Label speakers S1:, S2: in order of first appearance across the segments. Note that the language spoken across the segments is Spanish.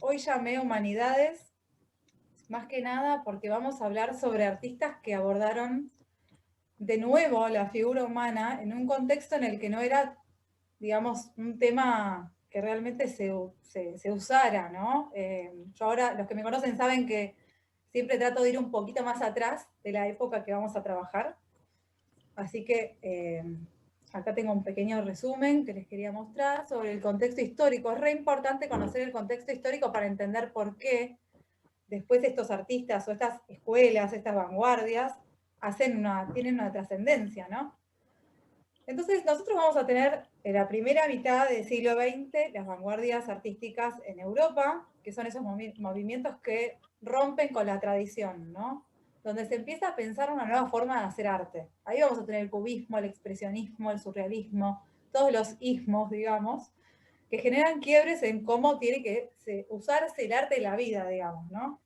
S1: Hoy llamé Humanidades, más que nada porque vamos a hablar sobre artistas que abordaron de nuevo la figura humana en un contexto en el que no era, digamos, un tema que realmente se usara, ¿no? Yo ahora, los que me conocen saben que siempre trato de ir un poquito más atrás de la época que vamos a trabajar. Así que acá tengo un pequeño resumen que les quería mostrar sobre el contexto histórico. Es re importante conocer el contexto histórico para entender por qué después estos artistas o estas escuelas, estas vanguardias, tienen una trascendencia, ¿no? Entonces nosotros vamos a tener en la primera mitad del siglo XX las vanguardias artísticas en Europa, que son esos movimientos que rompen con la tradición, ¿no? Donde se empieza a pensar una nueva forma de hacer arte. Ahí vamos a tener el cubismo, el expresionismo, el surrealismo, todos los ismos, digamos, que generan quiebres en cómo tiene que usarse el arte de la vida, digamos, ¿no?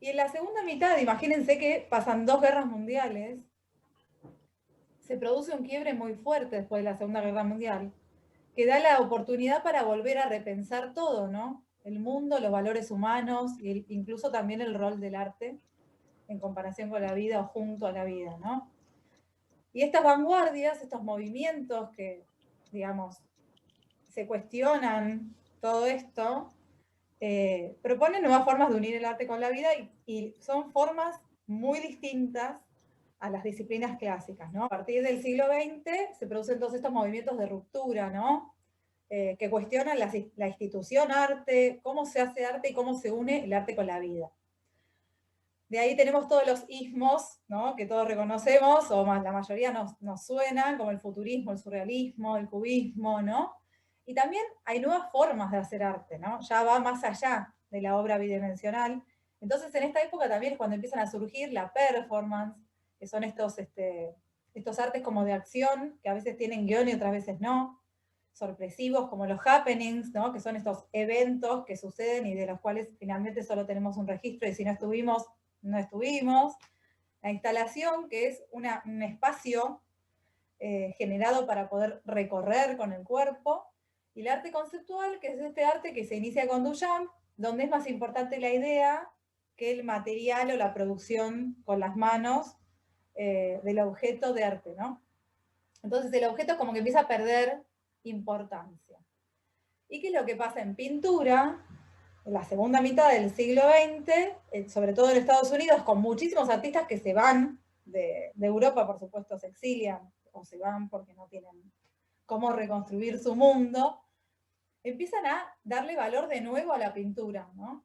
S1: Y en la segunda mitad, imagínense que pasan 2 guerras mundiales, se produce un quiebre muy fuerte después de la Segunda Guerra Mundial, que da la oportunidad para volver a repensar todo, ¿no? El mundo, los valores humanos e incluso también el rol del arte en comparación con la vida o junto a la vida, ¿no? Y estas vanguardias, estos movimientos que, digamos, se cuestionan todo esto, proponen nuevas formas de unir el arte con la vida y son formas muy distintas a las disciplinas clásicas, ¿no? A partir del siglo XX se producen todos estos movimientos de ruptura, ¿no? Que cuestionan la institución arte, cómo se hace arte y cómo se une el arte con la vida. De ahí tenemos todos los ismos, ¿no? Que todos reconocemos, o más la mayoría nos suenan, como el futurismo, el surrealismo, el cubismo, ¿no? Y también hay nuevas formas de hacer arte, ¿no? Ya va más allá de la obra bidimensional. Entonces, en esta época también es cuando empiezan a surgir la performance, que son estos artes como de acción, que a veces tienen guión y otras veces no, sorpresivos como los happenings, ¿no? Que son estos eventos que suceden y de los cuales finalmente solo tenemos un registro y si no estuvimos, no estuvimos. La instalación, que es un espacio generado para poder recorrer con el cuerpo. Y el arte conceptual, que es este arte que se inicia con Duchamp, donde es más importante la idea que el material o la producción con las manos del objeto de arte, ¿no? Entonces el objeto como que empieza a perder importancia. ¿Y qué es lo que pasa en pintura? En la segunda mitad del siglo XX, sobre todo en Estados Unidos, con muchísimos artistas que se van de Europa, por supuesto, se exilian o se van porque no tienen cómo reconstruir su mundo, empiezan a darle valor de nuevo a la pintura, ¿no?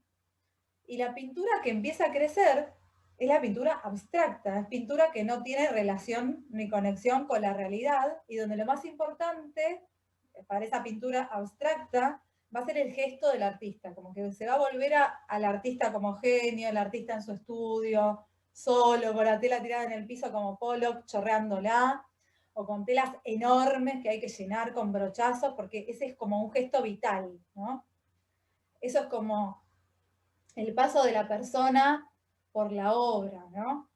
S1: Y la pintura que empieza a crecer es la pintura abstracta, es pintura que no tiene relación ni conexión con la realidad y donde lo más importante para esa pintura abstracta va a ser el gesto del artista, como que se va a volver al artista como genio, el artista en su estudio, solo, con la tela tirada en el piso como Pollock, chorreándola, o con telas enormes que hay que llenar con brochazos, porque ese es como un gesto vital, ¿no? Eso es como el paso de la persona por la obra, ¿no?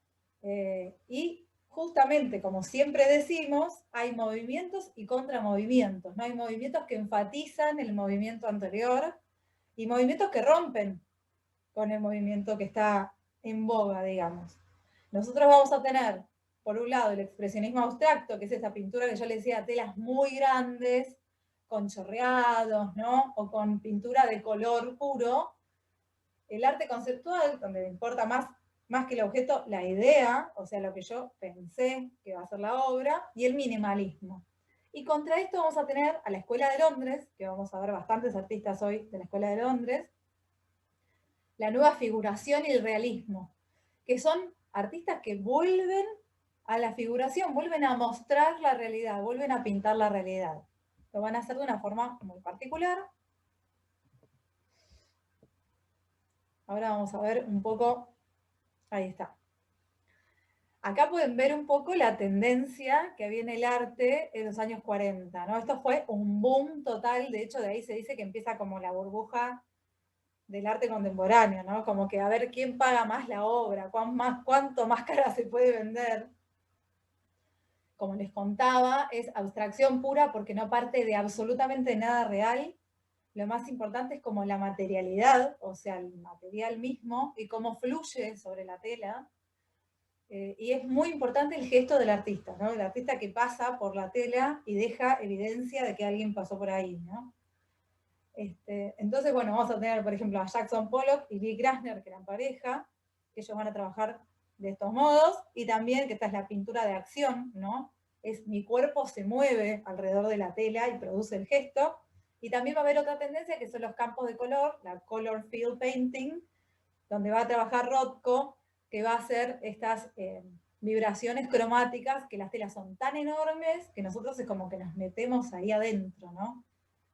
S1: Y justamente, como siempre decimos, hay movimientos y contramovimientos, ¿no? Hay movimientos que enfatizan el movimiento anterior y movimientos que rompen con el movimiento que está en boga, digamos. Nosotros vamos a tener, por un lado, el expresionismo abstracto, que es esa pintura que yo le decía, telas muy grandes, con chorreados, ¿no? O con pintura de color puro, el arte conceptual, donde me importa más que el objeto, la idea, o sea, lo que yo pensé que va a ser la obra, y el minimalismo. Y contra esto vamos a tener a la Escuela de Londres, que vamos a ver bastantes artistas hoy de la Escuela de Londres, la nueva figuración y el realismo, que son artistas que vuelven a la figuración, vuelven a mostrar la realidad, vuelven a pintar la realidad. Lo van a hacer de una forma muy particular. Ahora vamos a ver un poco, ahí está. Acá pueden ver un poco la tendencia que había en el arte en los años 40, ¿no? Esto fue un boom total, de hecho de ahí se dice que empieza como la burbuja del arte contemporáneo, ¿no? Como que a ver quién paga más la obra, cuánto más cara se puede vender. Como les contaba, es abstracción pura porque no parte de absolutamente nada real, lo más importante es como la materialidad, o sea, el material mismo, y cómo fluye sobre la tela. Y es muy importante el gesto del artista, ¿no? El artista que pasa por la tela y deja evidencia de que alguien pasó por ahí, ¿no? Entonces, bueno, vamos a tener, por ejemplo, a Jackson Pollock y Lee Krasner, que eran pareja, que ellos van a trabajar de estos modos, y también, que esta es la pintura de acción, ¿no? Es mi cuerpo se mueve alrededor de la tela y produce el gesto. Y también va a haber otra tendencia, que son los campos de color, la color field painting, donde va a trabajar Rothko, que va a hacer estas vibraciones cromáticas, que las telas son tan enormes que nosotros es como que nos metemos ahí adentro, ¿no?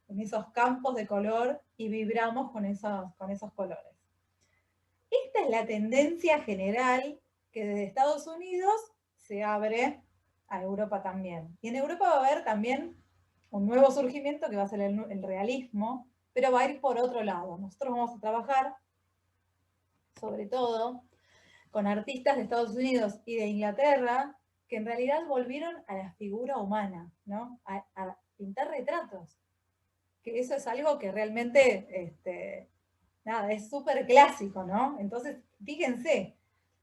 S1: En esos campos de color y vibramos con esos colores. Esta es la tendencia general que desde Estados Unidos se abre a Europa también. Y en Europa va a haber también un nuevo surgimiento que va a ser el realismo, pero va a ir por otro lado. Nosotros vamos a trabajar, sobre todo, con artistas de Estados Unidos y de Inglaterra, que en realidad volvieron a la figura humana, ¿no? A pintar retratos. Que eso es algo que realmente, nada, es súper clásico, ¿no? Entonces, fíjense,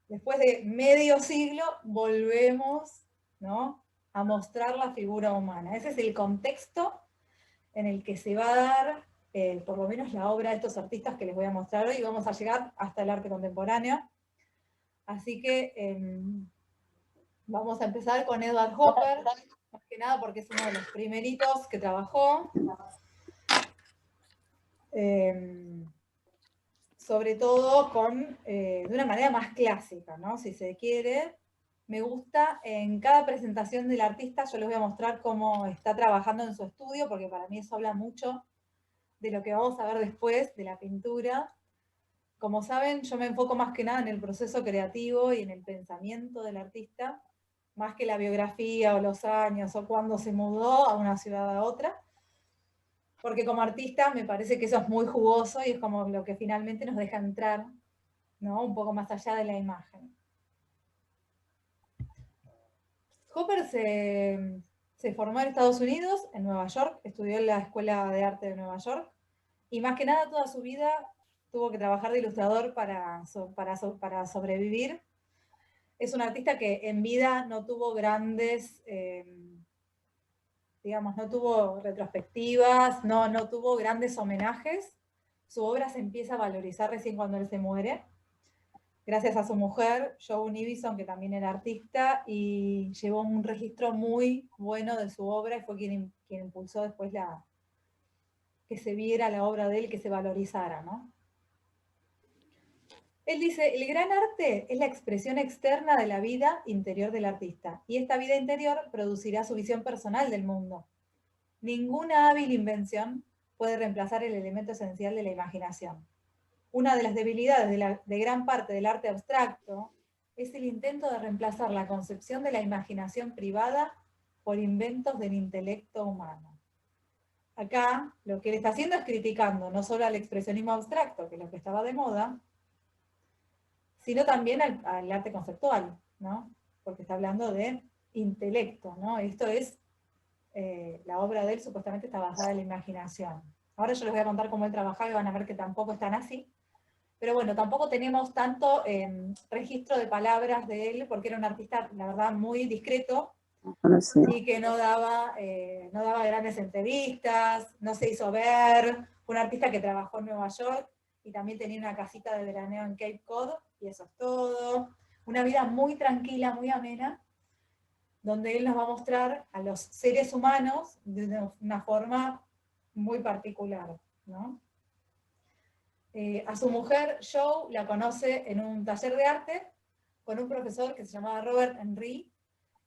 S1: después de medio siglo volvemos, ¿no?, a mostrar la figura humana. Ese es el contexto en el que se va a dar, por lo menos la obra de estos artistas que les voy a mostrar hoy, y vamos a llegar hasta el arte contemporáneo. Así que vamos a empezar con Edward Hopper, más que nada porque es uno de los primeritos que trabajó. Sobre todo de una manera más clásica, ¿no? Si se quiere. Me gusta, en cada presentación del artista yo les voy a mostrar cómo está trabajando en su estudio, porque para mí eso habla mucho de lo que vamos a ver después, de la pintura. Como saben, yo me enfoco más que nada en el proceso creativo y en el pensamiento del artista, más que la biografía o los años o cuándo se mudó a una ciudad a otra, porque como artista me parece que eso es muy jugoso y es como lo que finalmente nos deja entrar, ¿no?, un poco más allá de la imagen. Hopper se formó en Estados Unidos, en Nueva York, estudió en la Escuela de Arte de Nueva York, y más que nada toda su vida tuvo que trabajar de ilustrador para sobrevivir. Es un artista que en vida no tuvo grandes, digamos, no tuvo retrospectivas, no tuvo grandes homenajes. Su obra se empieza a valorizar recién cuando él se muere, gracias a su mujer, Joan Ibison, que también era artista, y llevó un registro muy bueno de su obra, y fue quien impulsó después que se viera la obra de él, que se valorizara, ¿no? Él dice, el gran arte es la expresión externa de la vida interior del artista, y esta vida interior producirá su visión personal del mundo. Ninguna hábil invención puede reemplazar el elemento esencial de la imaginación. Una de las debilidades de gran parte del arte abstracto es el intento de reemplazar la concepción de la imaginación privada por inventos del intelecto humano. Acá lo que él está haciendo es criticando no solo al expresionismo abstracto, que es lo que estaba de moda, sino también al arte conceptual, ¿no? Porque está hablando de intelecto, ¿no? Esto es, la obra de él supuestamente está basada en la imaginación. Ahora yo les voy a contar cómo él trabajaba y van a ver que tampoco es tan así. Pero bueno, tampoco tenemos tanto registro de palabras de él, porque era un artista, la verdad, muy discreto, y que no daba grandes entrevistas, no se hizo ver. Fue un artista que trabajó en Nueva York y también tenía una casita de veraneo en Cape Cod, y eso es todo. Una vida muy tranquila, muy amena, donde él nos va a mostrar a los seres humanos de una forma muy particular, ¿no? A su mujer, Joe, la conoce en un taller de arte con un profesor que se llamaba Robert Henry,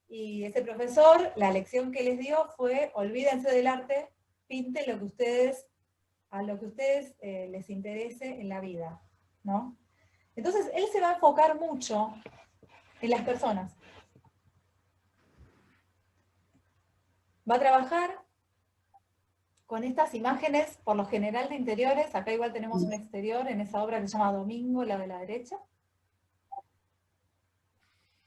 S1: y ese profesor, la lección que les dio fue: olvídense del arte, pinten a lo que ustedes les interese en la vida, ¿no? Entonces, él se va a enfocar mucho en las personas. Va a trabajar con estas imágenes, por lo general de interiores. Acá igual tenemos un exterior en esa obra que se llama Domingo, la de la derecha.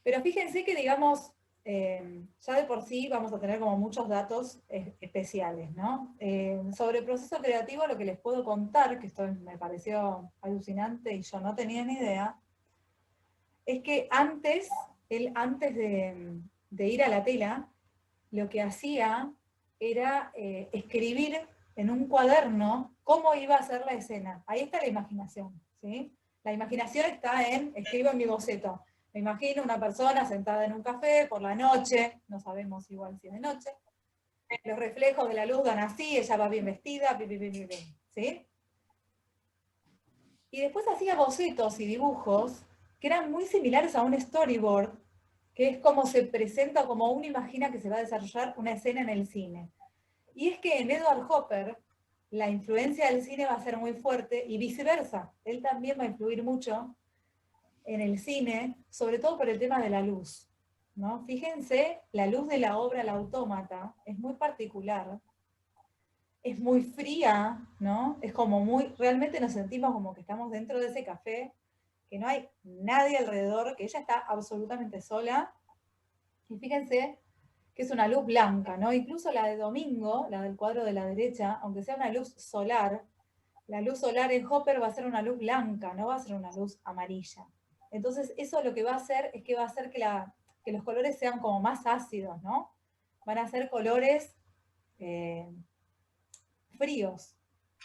S1: Pero fíjense que, digamos, ya de por sí vamos a tener como muchos datos especiales, ¿no? Sobre el proceso creativo lo que les puedo contar, que esto me pareció alucinante y yo no tenía ni idea, es que él antes de ir a la tela, lo que hacía era escribir en un cuaderno cómo iba a ser la escena. Ahí está la imaginación, ¿sí? La imaginación está escribo en mi boceto. Me imagino una persona sentada en un café por la noche, no sabemos igual si es de noche, los reflejos de la luz dan así, ella va bien vestida, ¿sí? Y después hacía bocetos y dibujos que eran muy similares a un storyboard, que es como se presenta, como uno imagina que se va a desarrollar una escena en el cine. Y es que en Edward Hopper la influencia del cine va a ser muy fuerte y viceversa. Él también va a influir mucho en el cine, sobre todo por el tema de la luz, ¿no? Fíjense, la luz de la obra El Autómata es muy particular, es muy fría, ¿no? Es como muy, realmente nos sentimos como que estamos dentro de ese café, que no hay nadie alrededor, que ella está absolutamente sola. Y fíjense que es una luz blanca, ¿no? Incluso la de Domingo, la del cuadro de la derecha, aunque sea una luz solar, la luz solar en Hopper va a ser una luz blanca, no va a ser una luz amarilla. Entonces, eso lo que va a hacer es que va a hacer que los colores sean como más ácidos, ¿no? Van a ser colores fríos,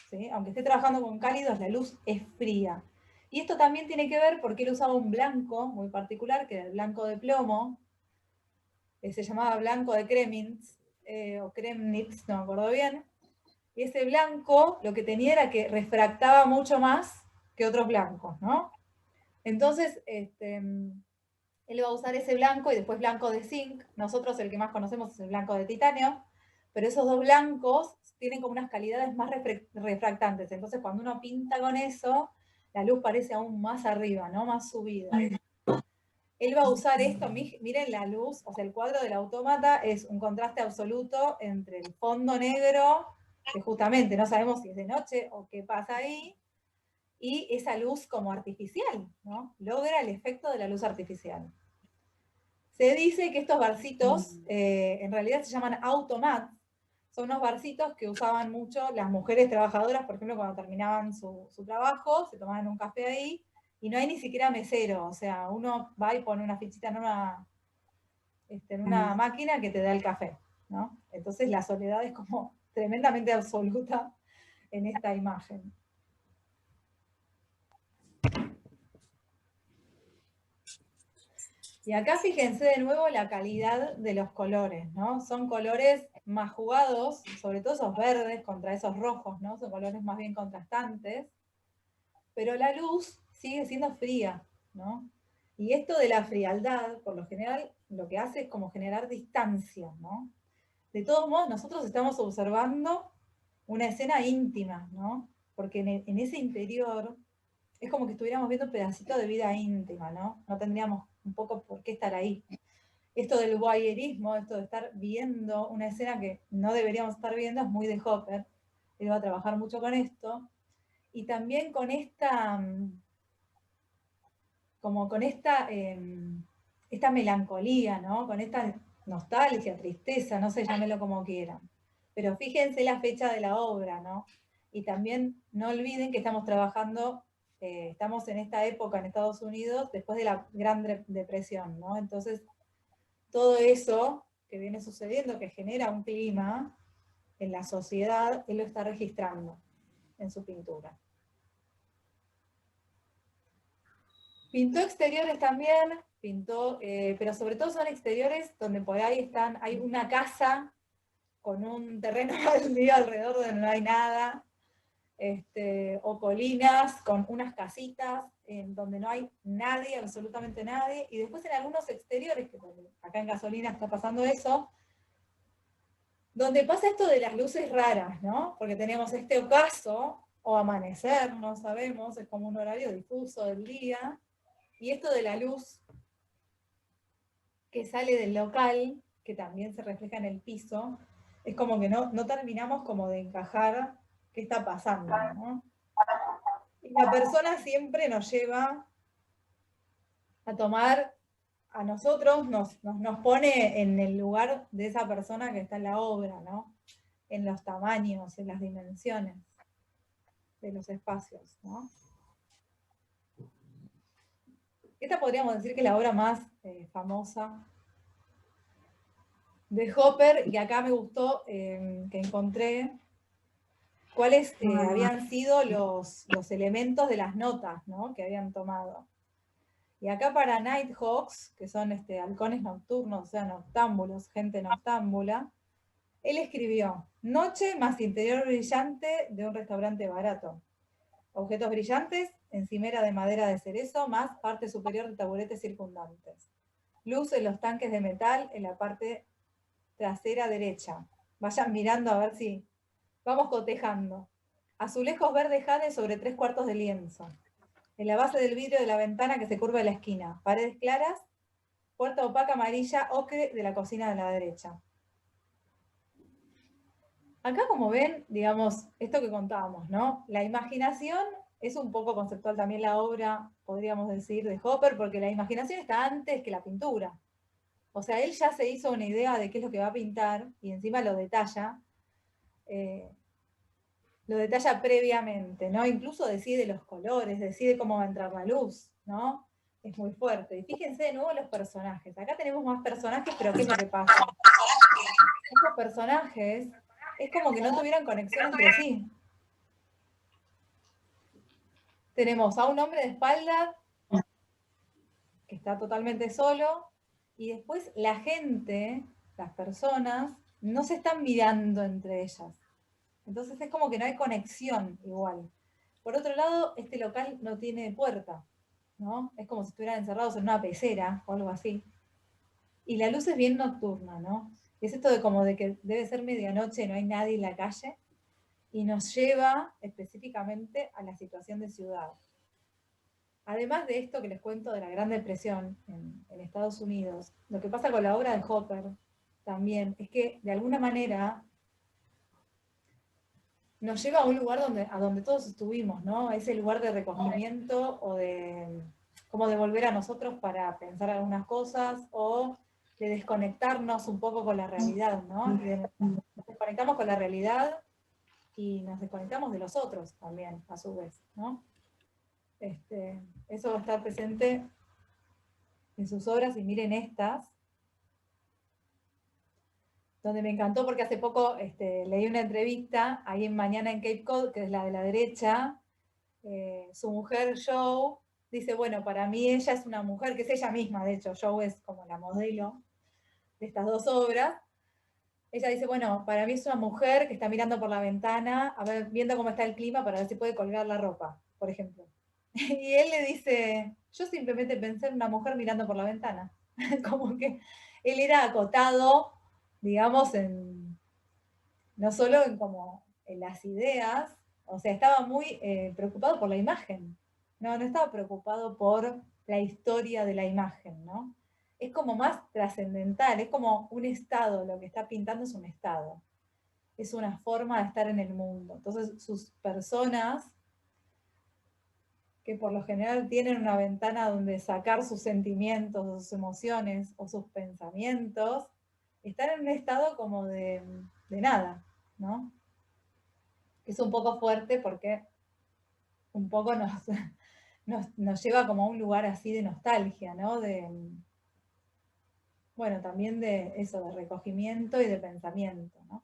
S1: ¿sí? Aunque esté trabajando con cálidos, la luz es fría. Y esto también tiene que ver porque él usaba un blanco muy particular, que era el blanco de plomo, se llamaba blanco de Kremnitz, o Kremnitz, no me acuerdo bien. Y ese blanco lo que tenía era que refractaba mucho más que otros blancos, ¿no? Entonces, él va a usar ese blanco y después blanco de zinc. Nosotros el que más conocemos es el blanco de titanio, pero esos dos blancos tienen como unas calidades más refractantes. Entonces, cuando uno pinta con eso, la luz parece aún más arriba, ¿no? Más subida. Él va a usar esto, miren la luz, o sea, el cuadro del autómata es un contraste absoluto entre el fondo negro, que justamente no sabemos si es de noche o qué pasa ahí, y esa luz como artificial, ¿no? Logra el efecto de la luz artificial. Se dice que estos barcitos en realidad se llaman automats, son unos barcitos que usaban mucho las mujeres trabajadoras, por ejemplo, cuando terminaban su trabajo, se tomaban un café ahí, y no hay ni siquiera mesero, o sea, uno va y pone una fichita en una máquina que te da el café, ¿no? Entonces la soledad es como tremendamente absoluta en esta imagen. Y acá fíjense de nuevo la calidad de los colores, ¿no? Son colores más jugados, sobre todo esos verdes contra esos rojos, ¿no? Son colores más bien contrastantes, pero la luz sigue siendo fría, ¿no? Y esto de la frialdad, por lo general, lo que hace es como generar distancia, ¿no? De todos modos, nosotros estamos observando una escena íntima, ¿no? Porque en ese interior es como que estuviéramos viendo un pedacito de vida íntima, ¿no? No tendríamos un poco por qué estar ahí. Esto del voyeurismo, esto de estar viendo una escena que no deberíamos estar viendo, es muy de Hopper. Él va a trabajar mucho con esto. Y también con esta, como con esta melancolía, ¿no? Con esta nostalgia, tristeza, no sé, llámelo como quieran. Pero fíjense la fecha de la obra, ¿no? Y también no olviden que estamos trabajando, estamos en esta época en Estados Unidos después de la Gran Depresión, ¿no? Entonces, todo eso que viene sucediendo, que genera un clima en la sociedad, él lo está registrando en su pintura. Pintó exteriores también, pero sobre todo son exteriores donde por ahí hay una casa con un terreno baldío alrededor donde no hay nada, o colinas con unas casitas en donde no hay nadie, absolutamente nadie, y después en algunos exteriores, que acá en Gasolina está pasando eso, donde pasa esto de las luces raras, ¿no? Porque tenemos este ocaso, o amanecer, no sabemos, es como un horario difuso del día, y esto de la luz que sale del local, que también se refleja en el piso, es como que no terminamos como de encajar qué está pasando, ¿no? Y la persona siempre nos lleva a tomar a nosotros nos pone en el lugar de esa persona que está en la obra, ¿no? En los tamaños, en las dimensiones de los espacios, ¿no? Esta podríamos decir que es la obra más famosa de Hopper, y acá me gustó que encontré cuáles habían sido los elementos de las notas, ¿no? Que habían tomado. Y acá para Nighthawks, que son halcones nocturnos, o sea, noctámbulos, gente noctámbula, él escribió: noche más interior brillante de un restaurante barato. Objetos brillantes, encimera de madera de cerezo, más parte superior de taburetes circundantes. Luz en los tanques de metal en la parte trasera derecha. Vayan mirando a ver si vamos cotejando. Azulejos verde jade sobre 3/4 de lienzo. En la base del vidrio de la ventana que se curva en la esquina. Paredes claras, puerta opaca amarilla ocre de la cocina de la derecha. Acá, como ven, digamos, esto que contábamos, ¿no? La imaginación es un poco conceptual también la obra, podríamos decir, de Hopper, porque la imaginación está antes que la pintura. O sea, él ya se hizo una idea de qué es lo que va a pintar y encima lo detalla previamente, ¿no? Incluso decide los colores, decide cómo va a entrar la luz, ¿no? Es muy fuerte. Y fíjense de nuevo los personajes. Acá tenemos más personajes, pero ¿qué es lo que pasa? Estos personajes es como que no tuvieran conexión entre sí. Tenemos a un hombre de espalda que está totalmente solo, y después la gente, las personas, no se están mirando entre ellas. Entonces es como que no hay conexión igual. Por otro lado, este local no tiene puerta, ¿no? Es como si estuvieran encerrados en una pecera o algo así. Y la luz es bien nocturna, ¿no? Es esto de como de que debe ser medianoche y no hay nadie en la calle, y nos lleva específicamente a la situación de ciudad. Además de esto que les cuento de la Gran Depresión en Estados Unidos, lo que pasa con la obra de Hopper también es que de alguna manera nos lleva a un lugar a donde todos estuvimos, ¿no? A ese lugar de recogimiento o de como de volver a nosotros para pensar algunas cosas, o de desconectarnos un poco con la realidad, ¿no? Nos desconectamos con la realidad y nos desconectamos de los otros también, a su vez, ¿no? Eso va a estar presente en sus obras, y miren estas, donde me encantó porque hace poco leí una entrevista ahí en Mañana en Cape Cod, que es la de la derecha. Su mujer, Joe, dice, bueno, para mí ella es una mujer, que es ella misma, de hecho, Joe es como la modelo de estas dos obras. Ella dice, bueno, para mí es una mujer que está mirando por la ventana, a ver, viendo cómo está el clima para ver si puede colgar la ropa, por ejemplo. Y él le dice, yo simplemente pensé en una mujer mirando por la ventana. Como que él era acotado, digamos, no solo como en las ideas, o sea, estaba muy preocupado por la imagen. No estaba preocupado por la historia de la imagen, ¿no? Es como más trascendental, es como un estado, lo que está pintando es un estado. Es una forma de estar en el mundo. Entonces, sus personas, que por lo general tienen una ventana donde sacar sus sentimientos, sus emociones o sus pensamientos, están en un estado como de nada, ¿no? Es un poco fuerte porque un poco nos lleva como a un lugar así de nostalgia, ¿no? Bueno, también de eso, de recogimiento y de pensamiento, ¿no?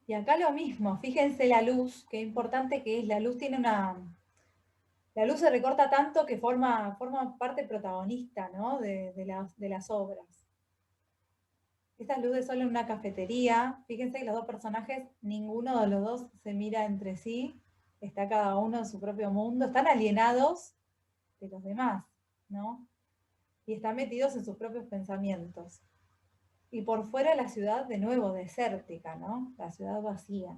S1: Y acá lo mismo, fíjense la luz, qué importante que es. La luz tiene la luz se recorta tanto que forma parte protagonista, ¿no? de las obras. Estas luces son en una cafetería. Fíjense que los dos personajes, ninguno de los dos se mira entre sí. Está cada uno en su propio mundo. Están alienados de los demás, ¿no? Y están metidos en sus propios pensamientos. Y por fuera la ciudad, de nuevo, desértica, ¿no? La ciudad vacía.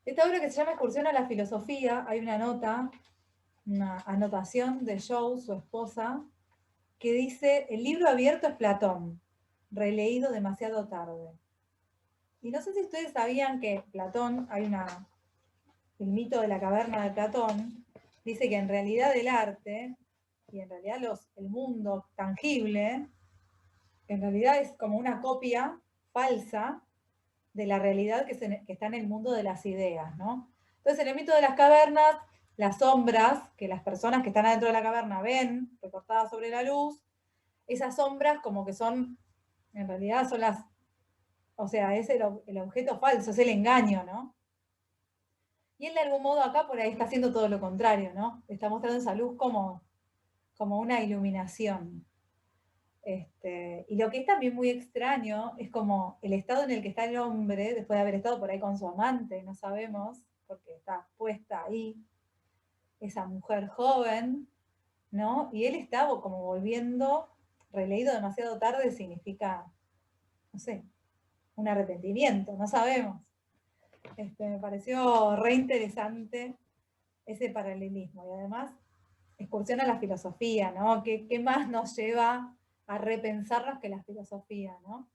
S1: Esta obra, que se llama Excursión a la Filosofía, hay una nota, una anotación de Joe, su esposa, que dice: el libro abierto es Platón, releído demasiado tarde. Y no sé si ustedes sabían que Platón, el mito de la caverna de Platón, dice que en realidad el arte y en realidad el mundo tangible, en realidad es como una copia falsa de la realidad que está en el mundo de las ideas, ¿no? Entonces, en el mito de las cavernas, las sombras que las personas que están adentro de la caverna ven recortadas sobre la luz, esas sombras como que son, en realidad son o sea, es el objeto falso, es el engaño, ¿no? Y él de algún modo acá por ahí está haciendo todo lo contrario, ¿no? Está mostrando esa luz como una iluminación. Y lo que es también muy extraño es como el estado en el que está el hombre, después de haber estado por ahí con su amante, no sabemos, porque está puesta ahí esa mujer joven, ¿no? Y él está como volviendo, releído demasiado tarde significa, no sé, un arrepentimiento, no sabemos. Me pareció re interesante ese paralelismo y además excursiona la filosofía, ¿no? ¿Qué más nos lleva a repensarnos que la filosofía, ¿no?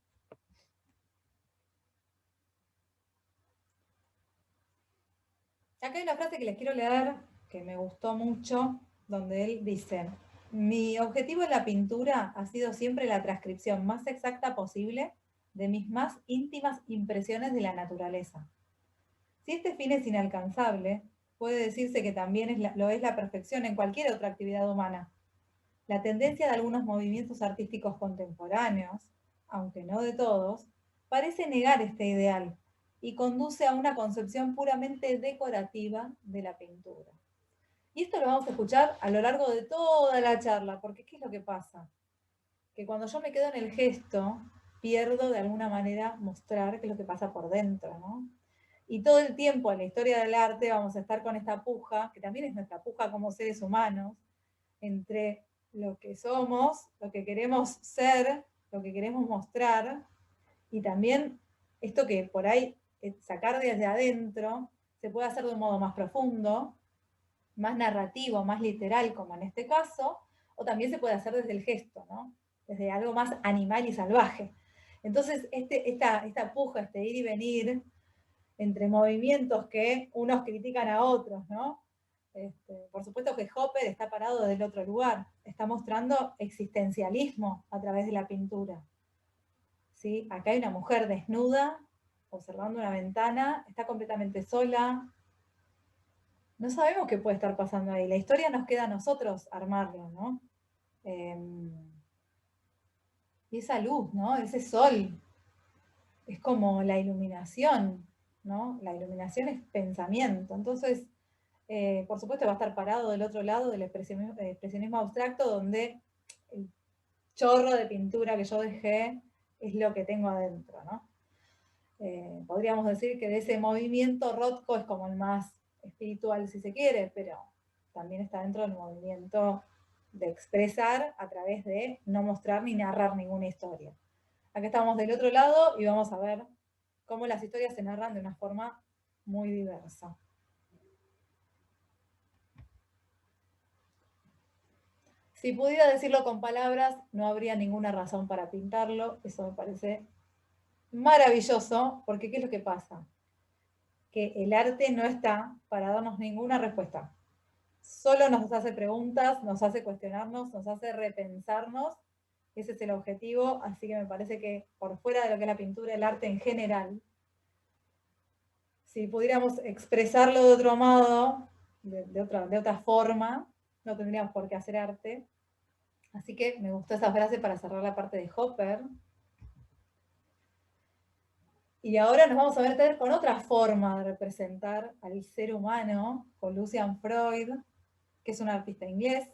S1: Acá hay una frase que les quiero leer que me gustó mucho, donde él dice, mi objetivo en la pintura ha sido siempre la transcripción más exacta posible de mis más íntimas impresiones de la naturaleza. Si este fin es inalcanzable, puede decirse que también lo es la perfección en cualquier otra actividad humana. La tendencia de algunos movimientos artísticos contemporáneos, aunque no de todos, parece negar este ideal y conduce a una concepción puramente decorativa de la pintura. Y esto lo vamos a escuchar a lo largo de toda la charla, porque ¿qué es lo que pasa? Que cuando yo me quedo en el gesto, pierdo de alguna manera mostrar qué es lo que pasa por dentro, ¿no? Y todo el tiempo en la historia del arte vamos a estar con esta puja, que también es nuestra puja como seres humanos, entre lo que somos, lo que queremos ser, lo que queremos mostrar, y también esto que por ahí sacar desde adentro se puede hacer de un modo más profundo, más narrativo, más literal, como en este caso, o también se puede hacer desde el gesto, ¿no? Desde algo más animal y salvaje. Entonces, esta puja, este ir y venir entre movimientos que unos critican a otros, ¿no? Por supuesto que Hopper está parado del otro lugar, está mostrando existencialismo a través de la pintura. ¿Sí? Acá hay una mujer desnuda, observando una ventana, está completamente sola. No sabemos qué puede estar pasando ahí. La historia nos queda a nosotros armarla, ¿no? Y esa luz, ¿no? Ese sol, es como la iluminación, ¿no? La iluminación es pensamiento. Entonces, por supuesto va a estar parado del otro lado del expresionismo abstracto, donde el chorro de pintura que yo dejé es lo que tengo adentro, ¿no? Podríamos decir que de ese movimiento Rothko es como el más espiritual, si se quiere, pero también está dentro del movimiento de expresar a través de no mostrar ni narrar ninguna historia. Acá estamos del otro lado y vamos a ver cómo las historias se narran de una forma muy diversa. Si pudiera decirlo con palabras, no habría ninguna razón para pintarlo. Eso me parece maravilloso, porque ¿qué es lo que pasa? Que el arte no está para darnos ninguna respuesta. Solo nos hace preguntas, nos hace cuestionarnos, nos hace repensarnos. Ese es el objetivo, así que me parece que por fuera de lo que es la pintura, el arte en general, si pudiéramos expresarlo de otro modo, de otra forma, no tendríamos por qué hacer arte. Así que me gustó esa frase para cerrar la parte de Hopper. Y ahora nos vamos a meter con otra forma de representar al ser humano, con Lucian Freud, que es un artista inglés,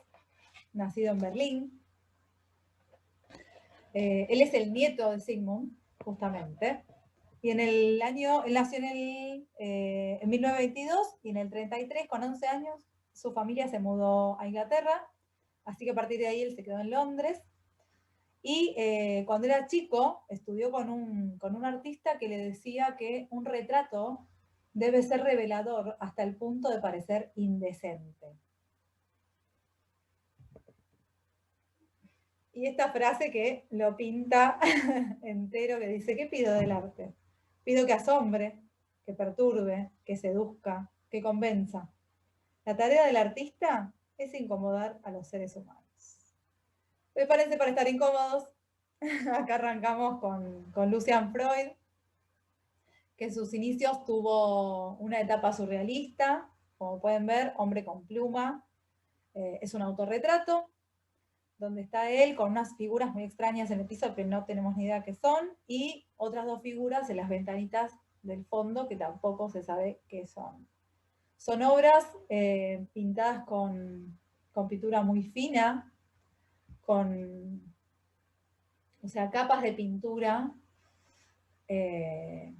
S1: nacido en Berlín. Él es el nieto de Sigmund, justamente. Y él nació en 1922 y en el 33, con 11 años, su familia se mudó a Inglaterra, así que a partir de ahí él se quedó en Londres. Y cuando era chico, estudió con un artista que le decía que un retrato debe ser revelador hasta el punto de parecer indecente. Y esta frase que lo pinta entero, que dice, ¿qué pido del arte? Pido que asombre, que perturbe, que seduzca, que convenza. La tarea del artista es incomodar a los seres humanos. Prepárense para estar incómodos. Acá arrancamos con Lucian Freud, que en sus inicios tuvo una etapa surrealista, como pueden ver, hombre con pluma. Es un autorretrato donde está él con unas figuras muy extrañas en el piso que no tenemos ni idea qué son, y otras dos figuras en las ventanitas del fondo que tampoco se sabe qué son. Son obras pintadas con pintura muy fina, con, o sea, capas de pintura, se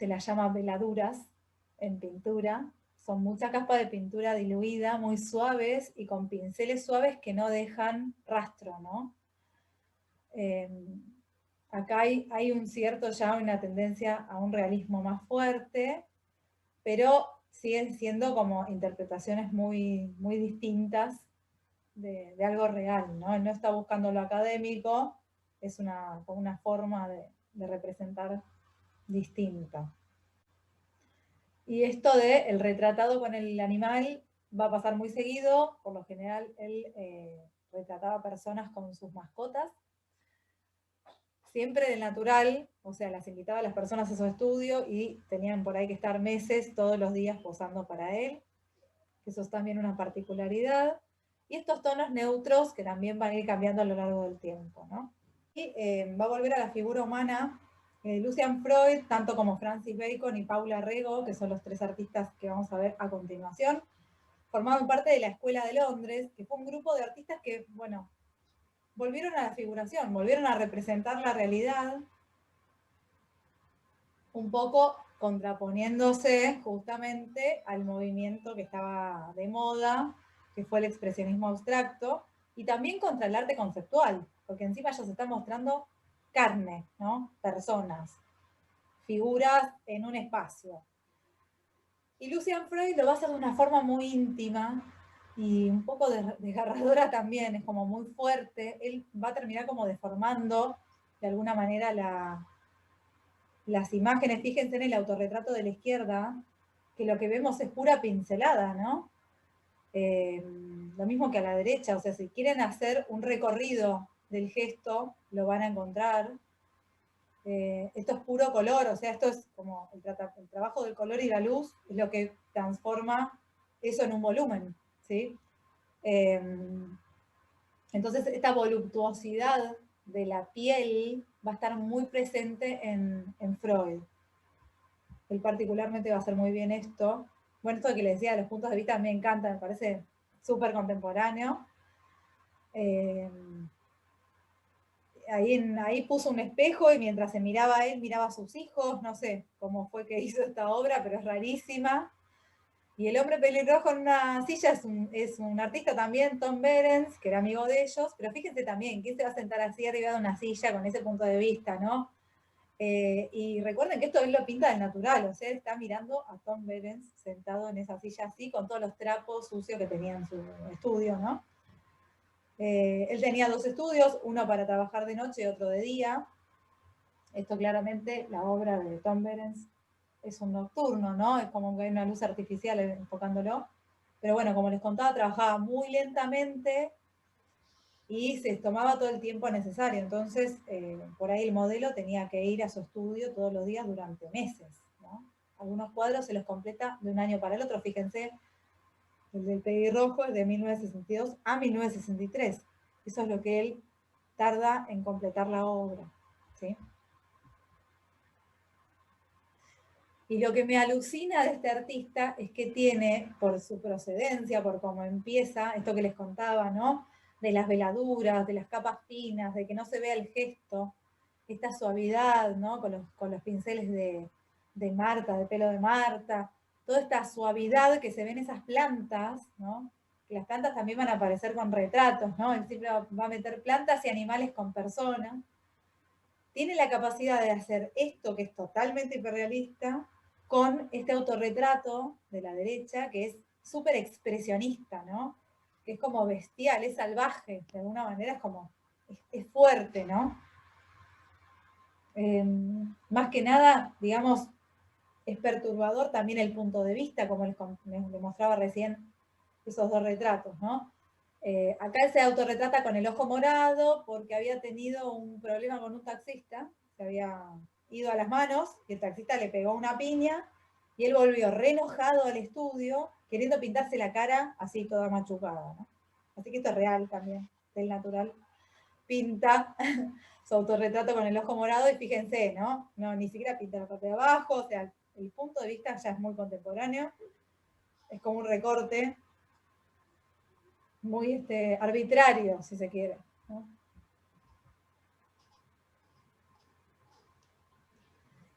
S1: las llama veladuras en pintura, son muchas capas de pintura diluida, muy suaves y con pinceles suaves que no dejan rastro, ¿no? Acá hay un cierto ya una tendencia a un realismo más fuerte, pero siguen siendo como interpretaciones muy, muy distintas de algo real, ¿no? Él no está buscando lo académico, es como una forma de representar distinta. Y esto de el retratado con el animal va a pasar muy seguido. Por lo general, él retrataba personas con sus mascotas. Siempre del natural, o sea, las invitaba a las personas a su estudio y tenían por ahí que estar meses todos los días posando para él. Eso es también una particularidad. Y estos tonos neutros que también van a ir cambiando a lo largo del tiempo, ¿no? Y va a volver a la figura humana Lucian Freud, tanto como Francis Bacon y Paula Rego, que son los tres artistas que vamos a ver a continuación, formaban parte de la Escuela de Londres, que fue un grupo de artistas que, bueno, volvieron a la figuración, volvieron a representar la realidad, un poco contraponiéndose justamente al movimiento que estaba de moda, que fue el expresionismo abstracto, y también contra el arte conceptual, porque encima ya se está mostrando carne, ¿no? Personas, figuras en un espacio. Y Lucian Freud lo va a hacer de una forma muy íntima y un poco desgarradora también, es como muy fuerte. Él va a terminar como deformando de alguna manera las imágenes. Fíjense en el autorretrato de la izquierda, que lo que vemos es pura pincelada, ¿no? Lo mismo que a la derecha, o sea, si quieren hacer un recorrido del gesto, lo van a encontrar. Esto es puro color, o sea, esto es como el trabajo del color y la luz es lo que transforma eso en un volumen, ¿sí? Entonces, esta voluptuosidad de la piel va a estar muy presente en Freud. Él particularmente va a hacer muy bien esto. Bueno, esto que les decía de los puntos de vista me encanta, me parece súper contemporáneo. Ahí puso un espejo y mientras se miraba a él, miraba a sus hijos, no sé cómo fue que hizo esta obra, pero es rarísima. Y el hombre pelirrojo en una silla es un artista también, Tom Behrens, que era amigo de ellos, pero fíjense también, ¿quién se va a sentar así arriba de una silla con ese punto de vista, no? Y recuerden que esto él lo pinta del natural, o sea, está mirando a Tom Behrens sentado en esa silla así, con todos los trapos sucios que tenía en su estudio, ¿no? Él tenía dos estudios, uno para trabajar de noche y otro de día. Esto claramente, la obra de Tom Behrens es un nocturno, ¿no? Es como que hay una luz artificial enfocándolo. Pero bueno, como les contaba, trabajaba muy lentamente y se tomaba todo el tiempo necesario. Entonces, por ahí el modelo tenía que ir a su estudio todos los días durante meses, ¿no? Algunos cuadros se los completa de un año para el otro. Fíjense, el del pelirrojo es de 1962 a 1963. Eso es lo que él tarda en completar la obra, ¿sí? Y lo que me alucina de este artista es que tiene, por su procedencia, por cómo empieza, esto que les contaba, ¿no? De las veladuras, de las capas finas, de que no se vea el gesto, esta suavidad, ¿no? Con los pinceles de Marta, de pelo de Marta, toda esta suavidad que se ve en esas plantas, ¿no? Que las plantas también van a aparecer con retratos, ¿no? Él siempre va a meter plantas y animales con personas. Tiene la capacidad de hacer esto que es totalmente hiperrealista con este autorretrato de la derecha que es súper expresionista, ¿no? Que es como bestial, es salvaje, de alguna manera es como, es fuerte, ¿no? Más que nada, digamos, es perturbador también el punto de vista, como les mostraba recién esos dos retratos, ¿no? Acá él se autorretrata con el ojo morado porque había tenido un problema con un taxista, se había ido a las manos y el taxista le pegó una piña y él volvió re enojado al estudio queriendo pintarse la cara así toda machucada, ¿no? Así que esto es real también, del natural. Pinta su autorretrato con el ojo morado y fíjense, ¿no? No, ni siquiera pinta la parte de abajo, o sea, el punto de vista ya es muy contemporáneo, es como un recorte muy arbitrario, si se quiere, ¿no?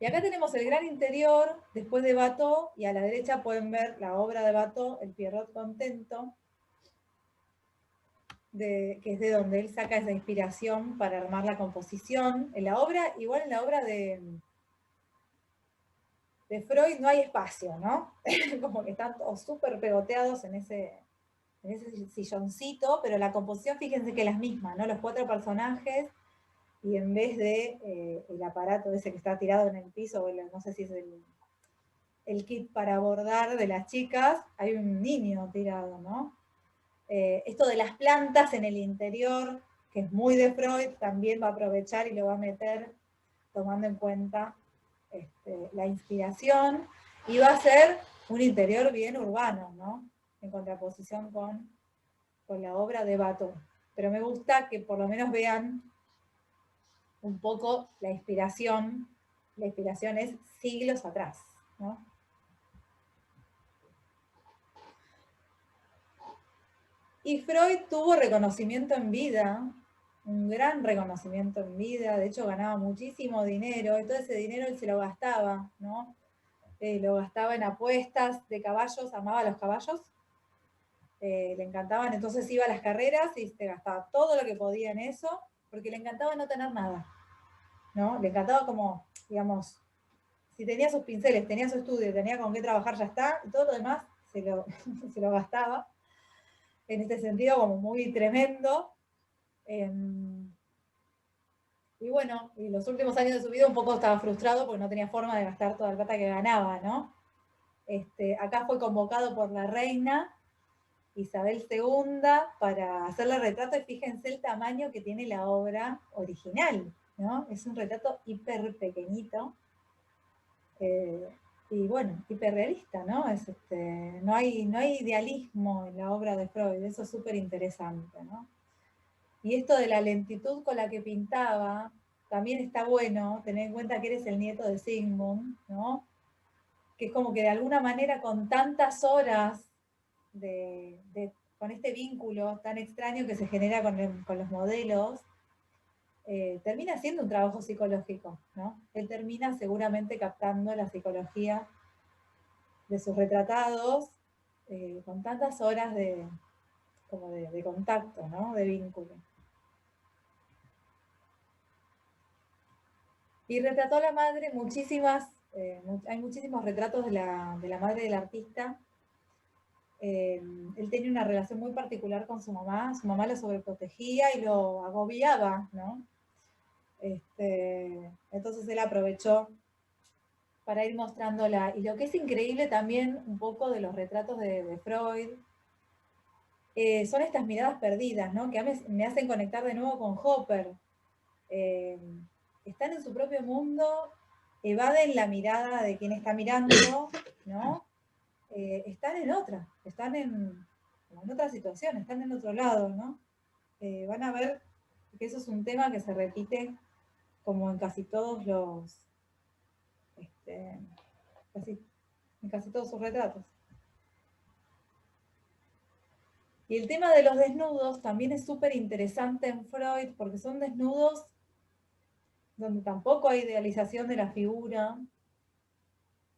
S1: Y acá tenemos el gran interior, después de Watteau, y a la derecha pueden ver la obra de Watteau, el Pierrot Contento, que es de donde él saca esa inspiración para armar la composición. En la obra, igual en la obra de Freud no hay espacio, ¿no? Como que están todos súper pegoteados en ese silloncito, pero la composición, fíjense que es la misma, ¿no? Los 4 personajes, y en vez de el aparato ese que está tirado en el piso, no sé si es el kit para abordar de las chicas, hay un niño tirado, ¿no? Esto de las plantas en el interior, que es muy de Freud, también va a aprovechar y lo va a meter tomando en cuenta la inspiración, y va a ser un interior bien urbano, ¿no? En contraposición con la obra de Watteau. Pero me gusta que por lo menos vean un poco la inspiración. La inspiración es siglos atrás, ¿no? Y Freud tuvo reconocimiento en vida, un gran reconocimiento en vida, de hecho ganaba muchísimo dinero, y todo ese dinero él se lo gastaba, ¿no? Lo gastaba en apuestas de caballos, amaba los caballos, le encantaban, entonces iba a las carreras y se gastaba todo lo que podía en eso, porque le encantaba no tener nada, ¿no? Le encantaba como, digamos, si tenía sus pinceles, tenía su estudio, tenía con qué trabajar, ya está, y todo lo demás se lo gastaba, en este sentido como muy tremendo. Y bueno, y los últimos años de su vida un poco estaba frustrado porque no tenía forma de gastar toda la plata que ganaba, ¿no? Acá fue convocado por la reina Isabel II para hacerle retrato, y fíjense el tamaño que tiene la obra original, ¿no? Es un retrato hiper pequeñito, y bueno, hiperrealista, ¿no? No hay idealismo en la obra de Freud, eso es súper interesante, ¿no? Y esto de la lentitud con la que pintaba, también está bueno tener en cuenta que eres el nieto de Sigmund, ¿no? Que es como que de alguna manera con tantas horas con este vínculo tan extraño que se genera con los modelos, termina siendo un trabajo psicológico, ¿no? Él termina seguramente captando la psicología de sus retratados con tantas horas como de contacto, ¿no? De vínculo. Y retrató a la madre hay muchísimos retratos de la madre del artista. Él tenía una relación muy particular con su mamá lo sobreprotegía y lo agobiaba, ¿no? Entonces él aprovechó para ir mostrándola. Y lo que es increíble también un poco de los retratos de Freud, son estas miradas perdidas, ¿no? Que me hacen conectar de nuevo con Hopper. Están en su propio mundo, evaden la mirada de quien está mirando, ¿no? Están en otra, están en otra situación, están en otro lado, ¿no? Van a ver que eso es un tema que se repite como en casi todos este, en casi todos sus retratos. Y el tema de los desnudos también es súper interesante en Freud, porque son desnudos donde tampoco hay idealización de la figura,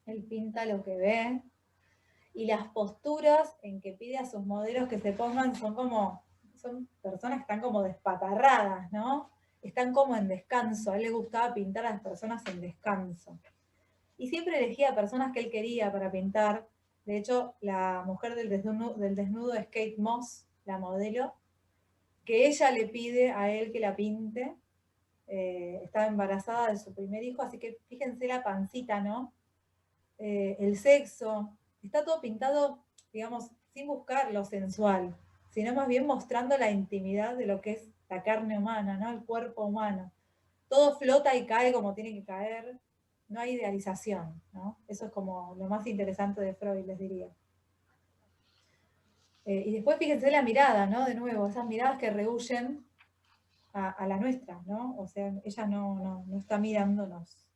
S1: él pinta lo que ve, y las posturas en que pide a sus modelos que se pongan son personas que están como despatarradas, ¿no? Están como en descanso, a él le gustaba pintar a las personas en descanso. Y siempre elegía personas que él quería para pintar. De hecho, la mujer del desnudo es Kate Moss, la modelo, que ella le pide a él que la pinte. estaba embarazada de su primer hijo, así que fíjense la pancita, ¿no? El sexo, está todo pintado, digamos, sin buscar lo sensual, sino más bien mostrando la intimidad de lo que es la carne humana, ¿no? El cuerpo humano. Todo flota y cae como tiene que caer, no hay idealización, ¿no? Eso es como lo más interesante de Freud, les diría. Y después fíjense la mirada, ¿no? De nuevo, esas miradas que rehuyen a la nuestra, ¿no? O sea, ella no está mirándonos.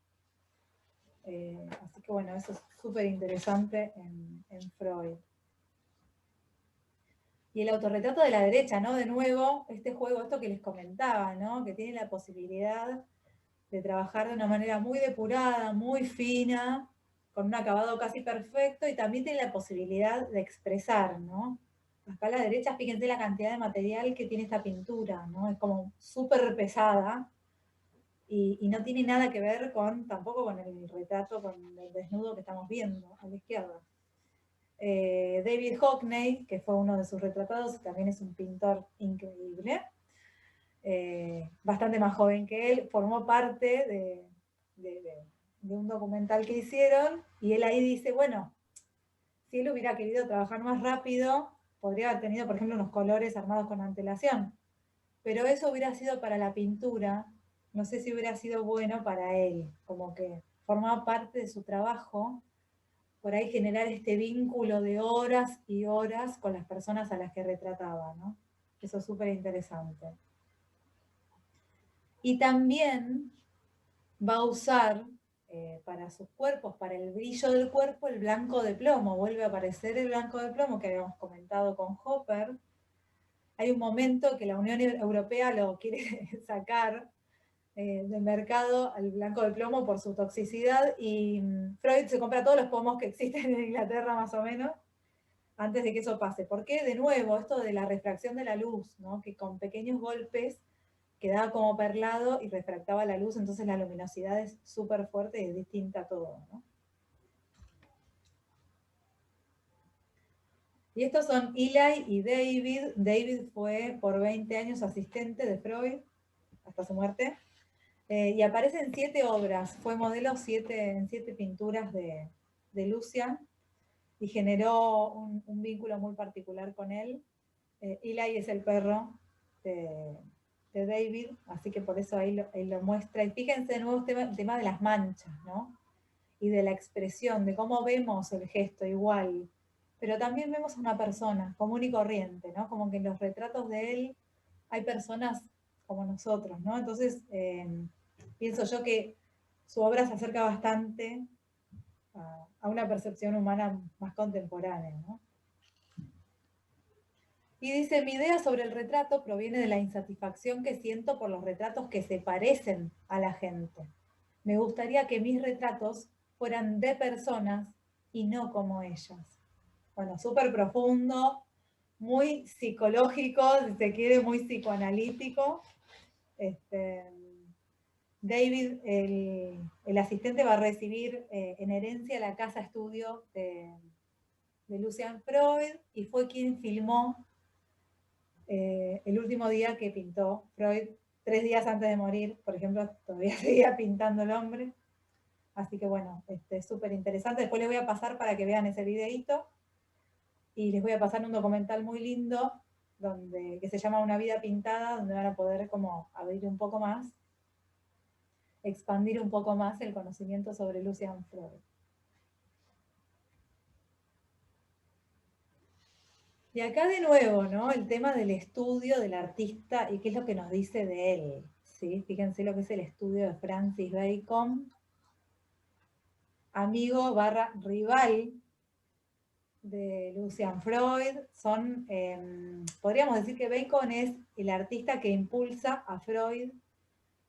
S1: Así que bueno, eso es súper interesante en Freud. Y el autorretrato de la derecha, ¿no? De nuevo, este juego, esto que les comentaba, ¿no? Que tiene la posibilidad de trabajar de una manera muy depurada, muy fina, con un acabado casi perfecto, y también tiene la posibilidad de expresar, ¿no? Acá a la derecha, fíjense la cantidad de material que tiene esta pintura, ¿no? Es como súper pesada y no tiene nada que ver tampoco con el retrato, con el desnudo que estamos viendo a la izquierda. David Hockney, que fue uno de sus retratados, también es un pintor increíble, bastante más joven que él, formó parte de un documental que hicieron, y él ahí dice, bueno, si él hubiera querido trabajar más rápido, podría haber tenido, por ejemplo, unos colores armados con antelación, pero eso hubiera sido para la pintura, no sé si hubiera sido bueno para él, como que formaba parte de su trabajo, por ahí generar este vínculo de horas y horas con las personas a las que retrataba, ¿no? Eso es súper interesante. Y también va a usar para sus cuerpos, para el brillo del cuerpo, el blanco de plomo. Vuelve a aparecer el blanco de plomo que habíamos comentado con Hopper. Hay un momento que la Unión Europea lo quiere sacar del mercado al blanco de plomo por su toxicidad, y Freud se compra todos los pomos que existen en Inglaterra más o menos antes de que eso pase. Porque de nuevo, esto de la refracción de la luz, ¿no? Que con pequeños golpes quedaba como perlado y refractaba la luz, entonces la luminosidad es súper fuerte y es distinta a todo, ¿no? Y estos son Eli y David. David fue por 20 años asistente de Freud hasta su muerte. Y aparece en 7 obras. Fue modelo en 7 pinturas de Lucian y generó un vínculo muy particular con él. Eli es el perro de David, así que por eso ahí lo muestra. Y fíjense de nuevo el tema de las manchas, ¿no? Y de la expresión, de cómo vemos el gesto igual, pero también vemos a una persona común y corriente, ¿no? Como que en los retratos de él hay personas como nosotros, ¿no? Entonces, pienso yo que su obra se acerca bastante a una percepción humana más contemporánea, ¿no? Y dice, mi idea sobre el retrato proviene de la insatisfacción que siento por los retratos que se parecen a la gente. Me gustaría que mis retratos fueran de personas y no como ellas. Bueno, súper profundo, muy psicológico, si se quiere, muy psicoanalítico. David, el asistente, va a recibir en herencia la casa estudio de Lucian Freud, y fue quien filmó el último día que pintó Freud, 3 días antes de morir, por ejemplo, todavía seguía pintando el hombre. Así que bueno, es súper interesante. Después les voy a pasar para que vean ese videíto. Y les voy a pasar un documental muy lindo que se llama Una vida pintada, donde van a poder como abrir un poco más, expandir un poco más el conocimiento sobre Lucian Freud. Y acá de nuevo, ¿no? El tema del estudio del artista y qué es lo que nos dice de él. ¿Sí? Fíjense lo que es el estudio de Francis Bacon, amigo / rival de Lucian Freud. Podríamos decir que Bacon es el artista que impulsa a Freud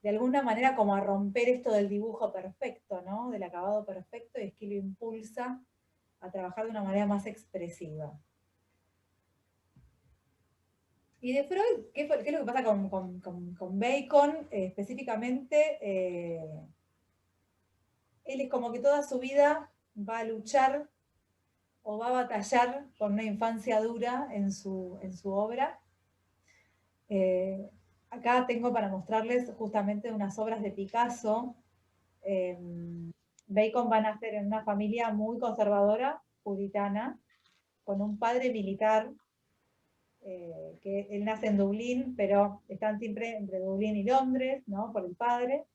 S1: de alguna manera como a romper esto del dibujo perfecto, ¿no? Del acabado perfecto, y es que lo impulsa a trabajar de una manera más expresiva. Y de Freud, ¿qué es lo que pasa con Bacon? Específicamente, él es como que toda su vida va a luchar o va a batallar con una infancia dura en su obra. acá tengo para mostrarles justamente unas obras de Picasso. Bacon va a nacer en una familia muy conservadora, puritana, con un padre militar, que él nace en Dublín, pero están siempre entre Dublín y Londres, ¿no? Por el padre.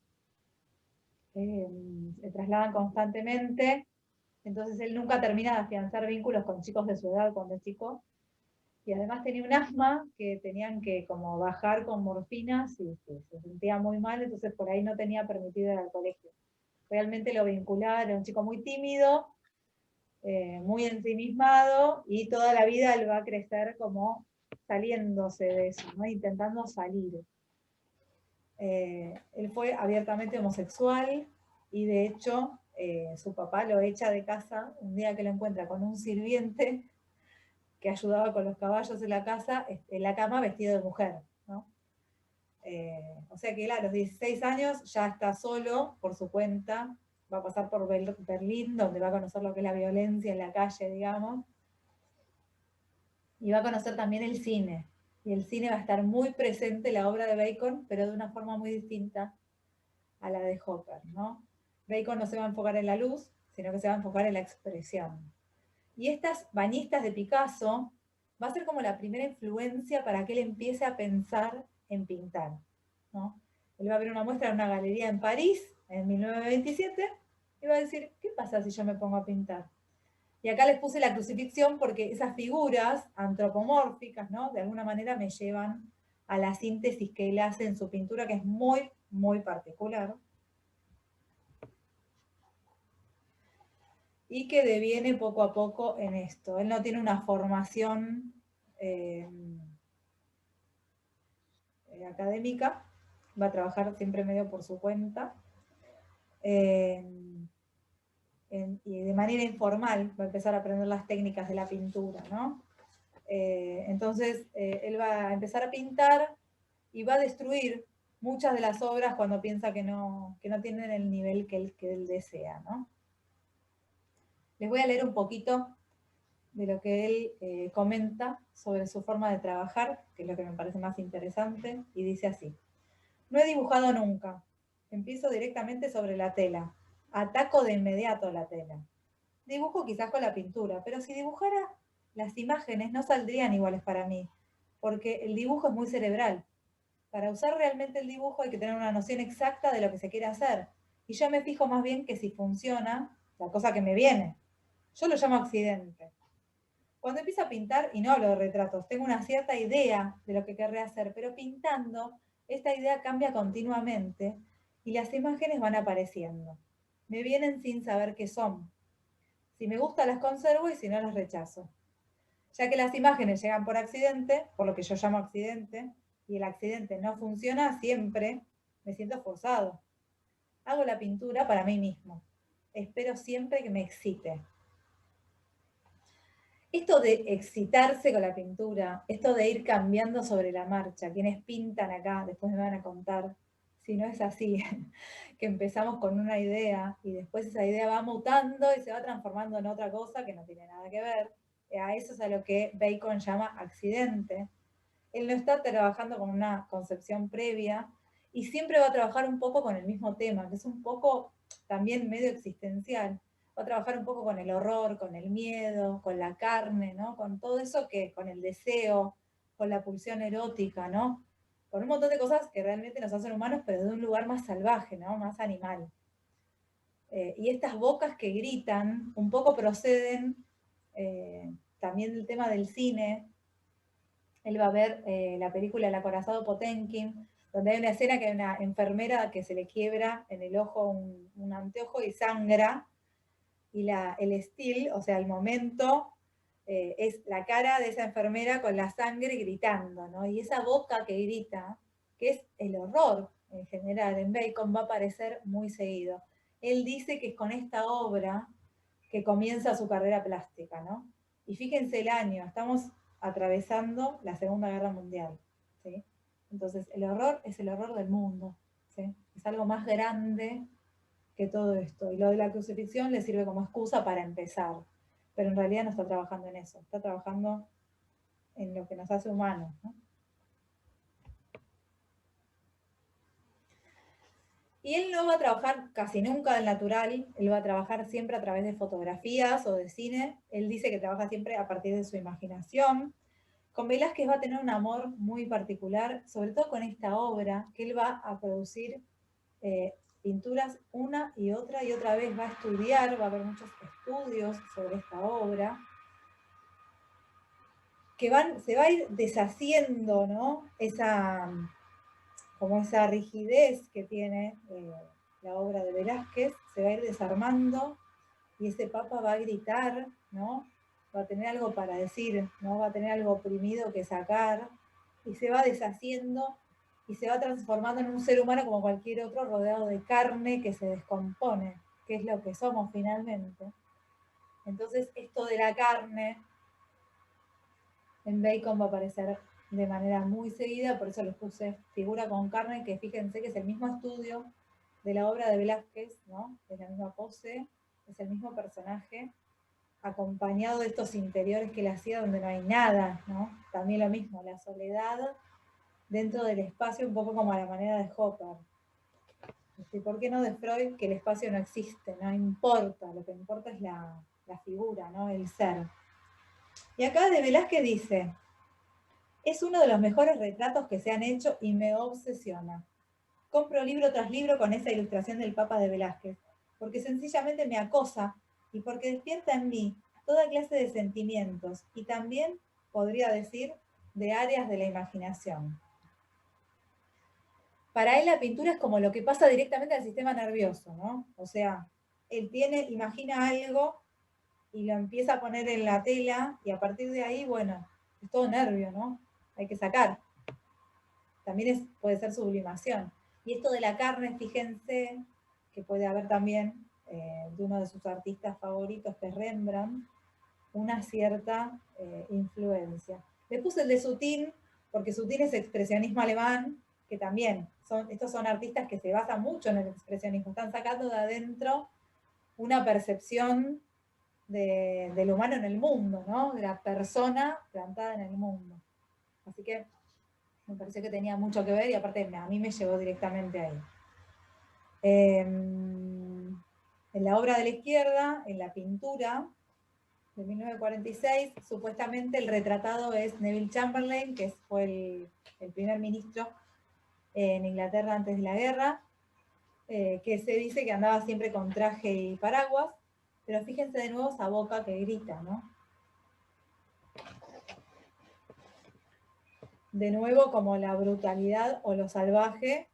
S1: Se trasladan constantemente, entonces él nunca termina de afianzar vínculos con chicos de su edad cuando es chico, y además tenía un asma que tenían que como bajar con morfinas y se sentía muy mal, entonces por ahí no tenía permitido ir al colegio. Realmente lo vinculaba, era un chico muy tímido, muy ensimismado, y toda la vida él va a crecer como saliéndose de eso, ¿no? Intentando salir. Él fue abiertamente homosexual y de hecho su papá lo echa de casa un día que lo encuentra con un sirviente que ayudaba con los caballos en la casa, en la cama vestido de mujer, ¿no? O sea que él a los 16 años ya está solo por su cuenta, va a pasar por Berlín, donde va a conocer lo que es la violencia en la calle, digamos, y va a conocer también el cine. Y el cine va a estar muy presente en la obra de Bacon, pero de una forma muy distinta a la de Hopper, ¿no? Bacon no se va a enfocar en la luz, sino que se va a enfocar en la expresión. Y estas bañistas de Picasso va a ser como la primera influencia para que él empiece a pensar en pintar, ¿no? Él va a ver una muestra en una galería en París en 1927 y va a decir, ¿qué pasa si yo me pongo a pintar? Y acá les puse la crucifixión porque esas figuras antropomórficas, ¿no? De alguna manera me llevan a la síntesis que él hace en su pintura, que es muy, muy particular. Y que deviene poco a poco en esto. Él no tiene una formación académica, va a trabajar siempre medio por su cuenta, y de manera informal va a empezar a aprender las técnicas de la pintura, ¿no? Entonces, él va a empezar a pintar y va a destruir muchas de las obras cuando piensa que no tienen el nivel que él desea, ¿no? Les voy a leer un poquito de lo que él comenta sobre su forma de trabajar, que es lo que me parece más interesante, y dice así: no he dibujado nunca. Empiezo directamente sobre la tela. Ataco de inmediato la tela. Dibujo quizás con la pintura, pero si dibujara, las imágenes no saldrían iguales para mí, porque el dibujo es muy cerebral. Para usar realmente el dibujo hay que tener una noción exacta de lo que se quiere hacer, y yo me fijo más bien que si funciona la cosa que me viene. Yo lo llamo accidente. Cuando empiezo a pintar, y no hablo de retratos, tengo una cierta idea de lo que querré hacer, pero pintando, esta idea cambia continuamente y las imágenes van apareciendo. Me vienen sin saber qué son. Si me gustan las conservo y si no las rechazo. Ya que las imágenes llegan por accidente, por lo que yo llamo accidente, y el accidente no funciona siempre, me siento forzado. Hago la pintura para mí mismo. Espero siempre que me excite. Esto de excitarse con la pintura, esto de ir cambiando sobre la marcha, quienes pintan acá, después me van a contar si no es así, que empezamos con una idea y después esa idea va mutando y se va transformando en otra cosa que no tiene nada que ver. A eso es a lo que Bacon llama accidente. Él no está trabajando con una concepción previa y siempre va a trabajar un poco con el mismo tema, que es un poco también medio existencial. Va a trabajar un poco con el horror, con el miedo, con la carne, ¿no? Con todo eso que, con el deseo, con la pulsión erótica, ¿no? Con un montón de cosas que realmente nos hacen humanos, pero de un lugar más salvaje, ¿no? Más animal. Y estas bocas que gritan un poco proceden también del tema del cine. Él va a ver la película El acorazado Potemkin, donde hay una escena que hay una enfermera que se le quiebra en el ojo un anteojo y sangra, y el still, o sea, el momento, es la cara de esa enfermera con la sangre gritando, ¿no? Y esa boca que grita, que es el horror en general, en Bacon va a aparecer muy seguido. Él dice que es con esta obra que comienza su carrera plástica, ¿no? Y fíjense el año, estamos atravesando la Segunda Guerra Mundial, ¿sí? Entonces, el horror es el horror del mundo, ¿sí? Es algo más grande que todo esto. Y lo de la crucifixión le sirve como excusa para empezar. Pero en realidad no está trabajando en eso, está trabajando en lo que nos hace humanos, ¿no? Y él no va a trabajar casi nunca del natural, él va a trabajar siempre a través de fotografías o de cine. Él dice que trabaja siempre a partir de su imaginación. Con Velázquez va a tener un amor muy particular, sobre todo con esta obra, que él va a producir pinturas una y otra vez, va a estudiar, va a haber muchos estudios sobre esta obra, que se va a ir deshaciendo, ¿no? Como esa rigidez que tiene la obra de Velázquez, se va a ir desarmando y ese Papa va a gritar, ¿no? Va a tener algo para decir, ¿no? Va a tener algo oprimido que sacar y se va deshaciendo y se va transformando en un ser humano como cualquier otro, rodeado de carne que se descompone, que es lo que somos finalmente. Entonces, esto de la carne en Bacon va a aparecer de manera muy seguida, por eso les puse figura con carne, que fíjense que es el mismo estudio de la obra de Velázquez, ¿no? Es la misma pose, es el mismo personaje, acompañado de estos interiores que él hacía donde no hay nada, ¿no? También lo mismo, la soledad dentro del espacio, un poco como a la manera de Hopper. ¿Por qué no de Freud? Que el espacio no existe, no importa, lo que importa es la figura, ¿no? El ser. Y acá de Velázquez dice, es uno de los mejores retratos que se han hecho y me obsesiona. Compro libro tras libro con esa ilustración del Papa de Velázquez, porque sencillamente me acosa y porque despierta en mí toda clase de sentimientos y también, podría decir, de áreas de la imaginación. Para él la pintura es como lo que pasa directamente al sistema nervioso, ¿no? O sea, él imagina algo y lo empieza a poner en la tela y a partir de ahí, bueno, es todo nervio, ¿no? Hay que sacar. También puede ser sublimación. Y esto de la carne, fíjense, que puede haber también de uno de sus artistas favoritos, que es Rembrandt, una cierta influencia. Le puse el de Sutin, porque Sutin es expresionismo alemán, que también estos son artistas que se basan mucho en el expresionismo, están sacando de adentro una percepción del humano en el mundo, ¿no? De la persona plantada en el mundo. Así que me pareció que tenía mucho que ver y aparte a mí me llegó directamente ahí. En la obra de la izquierda, en la pintura de 1946, supuestamente el retratado es Neville Chamberlain, que fue el primer ministro en Inglaterra antes de la guerra, que se dice que andaba siempre con traje y paraguas, pero fíjense de nuevo esa boca que grita, ¿no? De nuevo como la brutalidad o lo salvaje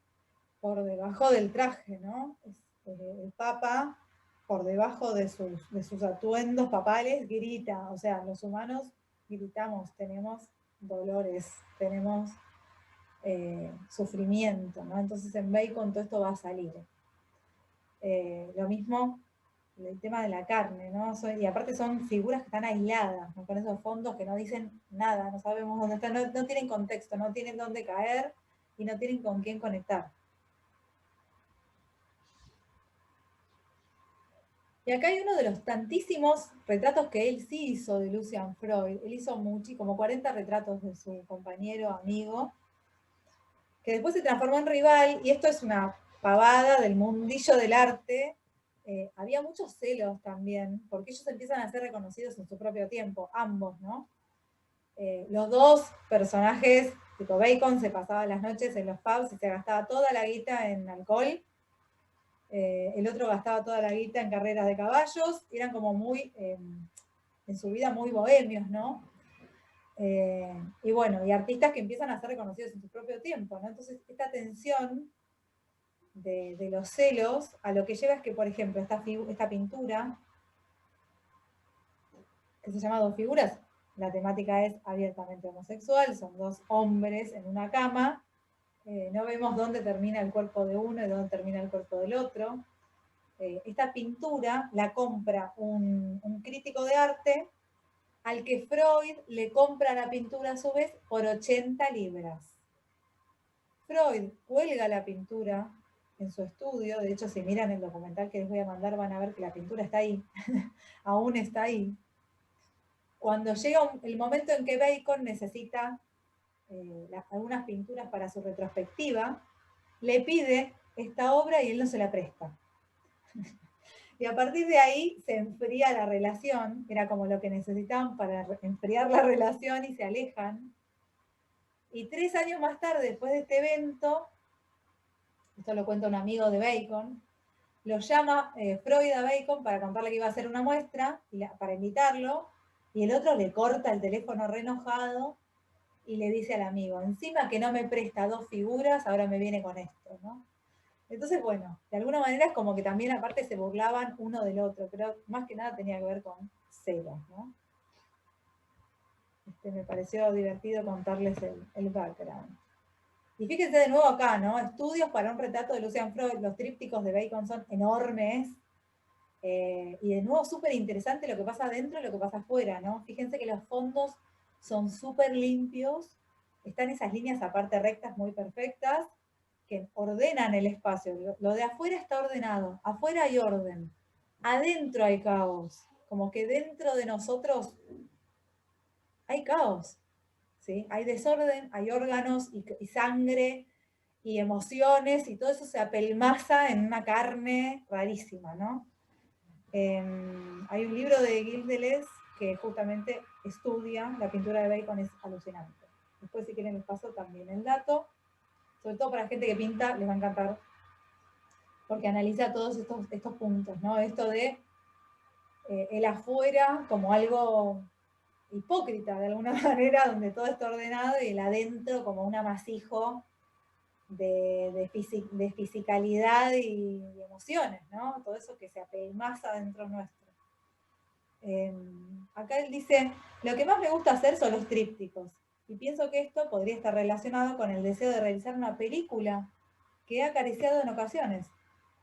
S1: por debajo del traje, ¿no? El Papa, por debajo de sus atuendos papales, grita. O sea, los humanos gritamos, tenemos dolores, tenemos sufrimiento, ¿no? Entonces en Bacon todo esto va a salir. Lo mismo el tema de la carne, ¿no? Y aparte son figuras que están aisladas, ¿no? Con esos fondos que no dicen nada, no sabemos dónde están, no tienen contexto, no tienen dónde caer y no tienen con quién conectar. Y acá hay uno de los tantísimos retratos que él sí hizo de Lucian Freud. Él hizo como 40 retratos de su compañero, amigo, que después se transformó en rival, y esto es una pavada del mundillo del arte. Había muchos celos también, porque ellos empiezan a ser reconocidos en su propio tiempo, ambos, ¿no? Los dos personajes, tipo Bacon, se pasaba las noches en los pubs y se gastaba toda la guita en alcohol. El otro gastaba toda la guita en carreras de caballos, eran como muy, en su vida muy bohemios, ¿no? Y bueno, y artistas que empiezan a ser reconocidos en su propio tiempo, ¿no? Entonces, esta tensión de los celos a lo que lleva es que, por ejemplo, esta pintura, que se llama Dos Figuras, la temática es abiertamente homosexual, son dos hombres en una cama, no vemos dónde termina el cuerpo de uno y dónde termina el cuerpo del otro. Esta pintura la compra un crítico de arte al que Freud le compra la pintura a su vez por 80 libras. Freud cuelga la pintura en su estudio, de hecho si miran el documental que les voy a mandar van a ver que la pintura está ahí, aún está ahí. Cuando llega el momento en que Bacon necesita algunas pinturas para su retrospectiva, le pide esta obra y él no se la presta. Y a partir de ahí se enfría la relación, era como lo que necesitaban para enfriar la relación y se alejan. Y 3 años más tarde, después de este evento, esto lo cuenta un amigo de Bacon, lo llama Freud a Bacon para contarle que iba a hacer una muestra, para invitarlo, y el otro le corta el teléfono re enojado y le dice al amigo, encima que no me presta 2 figuras, ahora me viene con esto, ¿no? Entonces, bueno, de alguna manera es como que también aparte se burlaban uno del otro, pero más que nada tenía que ver con celos, ¿no? Me pareció divertido contarles el background. Y fíjense de nuevo acá, ¿no? Estudios para un retrato de Lucian Freud, los trípticos de Bacon son enormes, y de nuevo súper interesante lo que pasa adentro y lo que pasa afuera, ¿no? Fíjense que los fondos son súper limpios, están esas líneas aparte rectas muy perfectas, que ordenan el espacio. Lo de afuera está ordenado, afuera hay orden, adentro hay caos, como que dentro de nosotros hay caos, ¿sí? Hay desorden, hay órganos y sangre y emociones y todo eso se apelmaza en una carne rarísima, ¿no? Hay un libro de Gilles Deleuze que justamente estudia la pintura de Bacon, es alucinante. Después si quieren les paso también el dato, sobre todo para gente que pinta, les va a encantar, porque analiza todos estos puntos, ¿no? Esto de el afuera como algo hipócrita de alguna manera, donde todo está ordenado, y el adentro como un amasijo de fisicalidad y emociones, ¿no? Todo eso que se apelmaza dentro nuestro. Acá él dice, lo que más me gusta hacer son los trípticos, y pienso que esto podría estar relacionado con el deseo de realizar una película que he acariciado en ocasiones.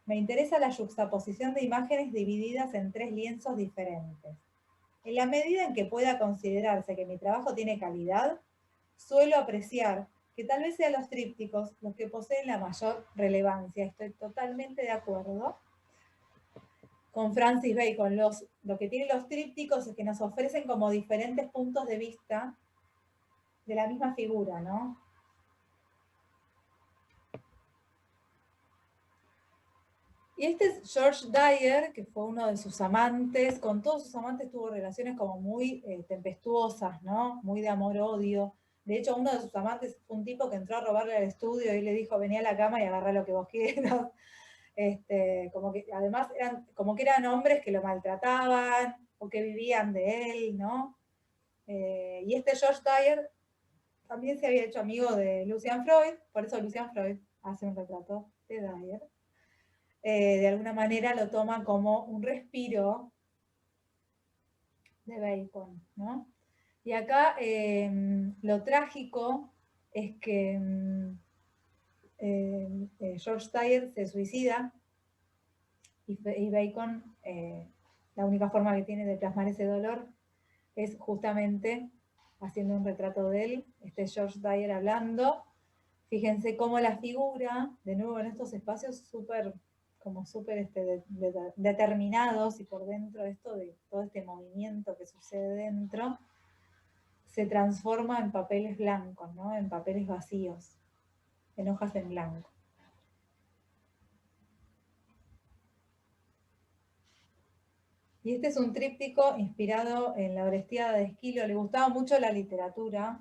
S1: Me interesa la yuxtaposición de imágenes divididas en 3 lienzos diferentes. En la medida en que pueda considerarse que mi trabajo tiene calidad, suelo apreciar que tal vez sean los trípticos los que poseen la mayor relevancia. Estoy totalmente de acuerdo con Francis Bacon. Lo que tienen los trípticos es que nos ofrecen como diferentes puntos de vista de la misma figura, ¿no? Y este es George Dyer, que fue uno de sus amantes. Con todos sus amantes tuvo relaciones como muy tempestuosas, ¿no? Muy de amor-odio. De hecho, uno de sus amantes fue un tipo que entró a robarle al estudio y le dijo, vení a la cama y agarrá lo que vos quieras. Como que además como que eran hombres que lo maltrataban o que vivían de él, ¿no? Y este George Dyer también se había hecho amigo de Lucian Freud, por eso Lucian Freud hace un retrato de Dyer. De alguna manera lo toma como un respiro de Bacon, ¿no? Y acá lo trágico es que George Dyer se suicida y Bacon, la única forma que tiene de plasmar ese dolor es justamente haciendo un retrato de él, George Dyer hablando. Fíjense cómo la figura, de nuevo en estos espacios súper determinados, y por dentro esto de todo este movimiento que sucede dentro, se transforma en papeles blancos, ¿no? En papeles vacíos, en hojas en blanco. Y este es un tríptico inspirado en la Orestiada de Esquilo. Le gustaba mucho la literatura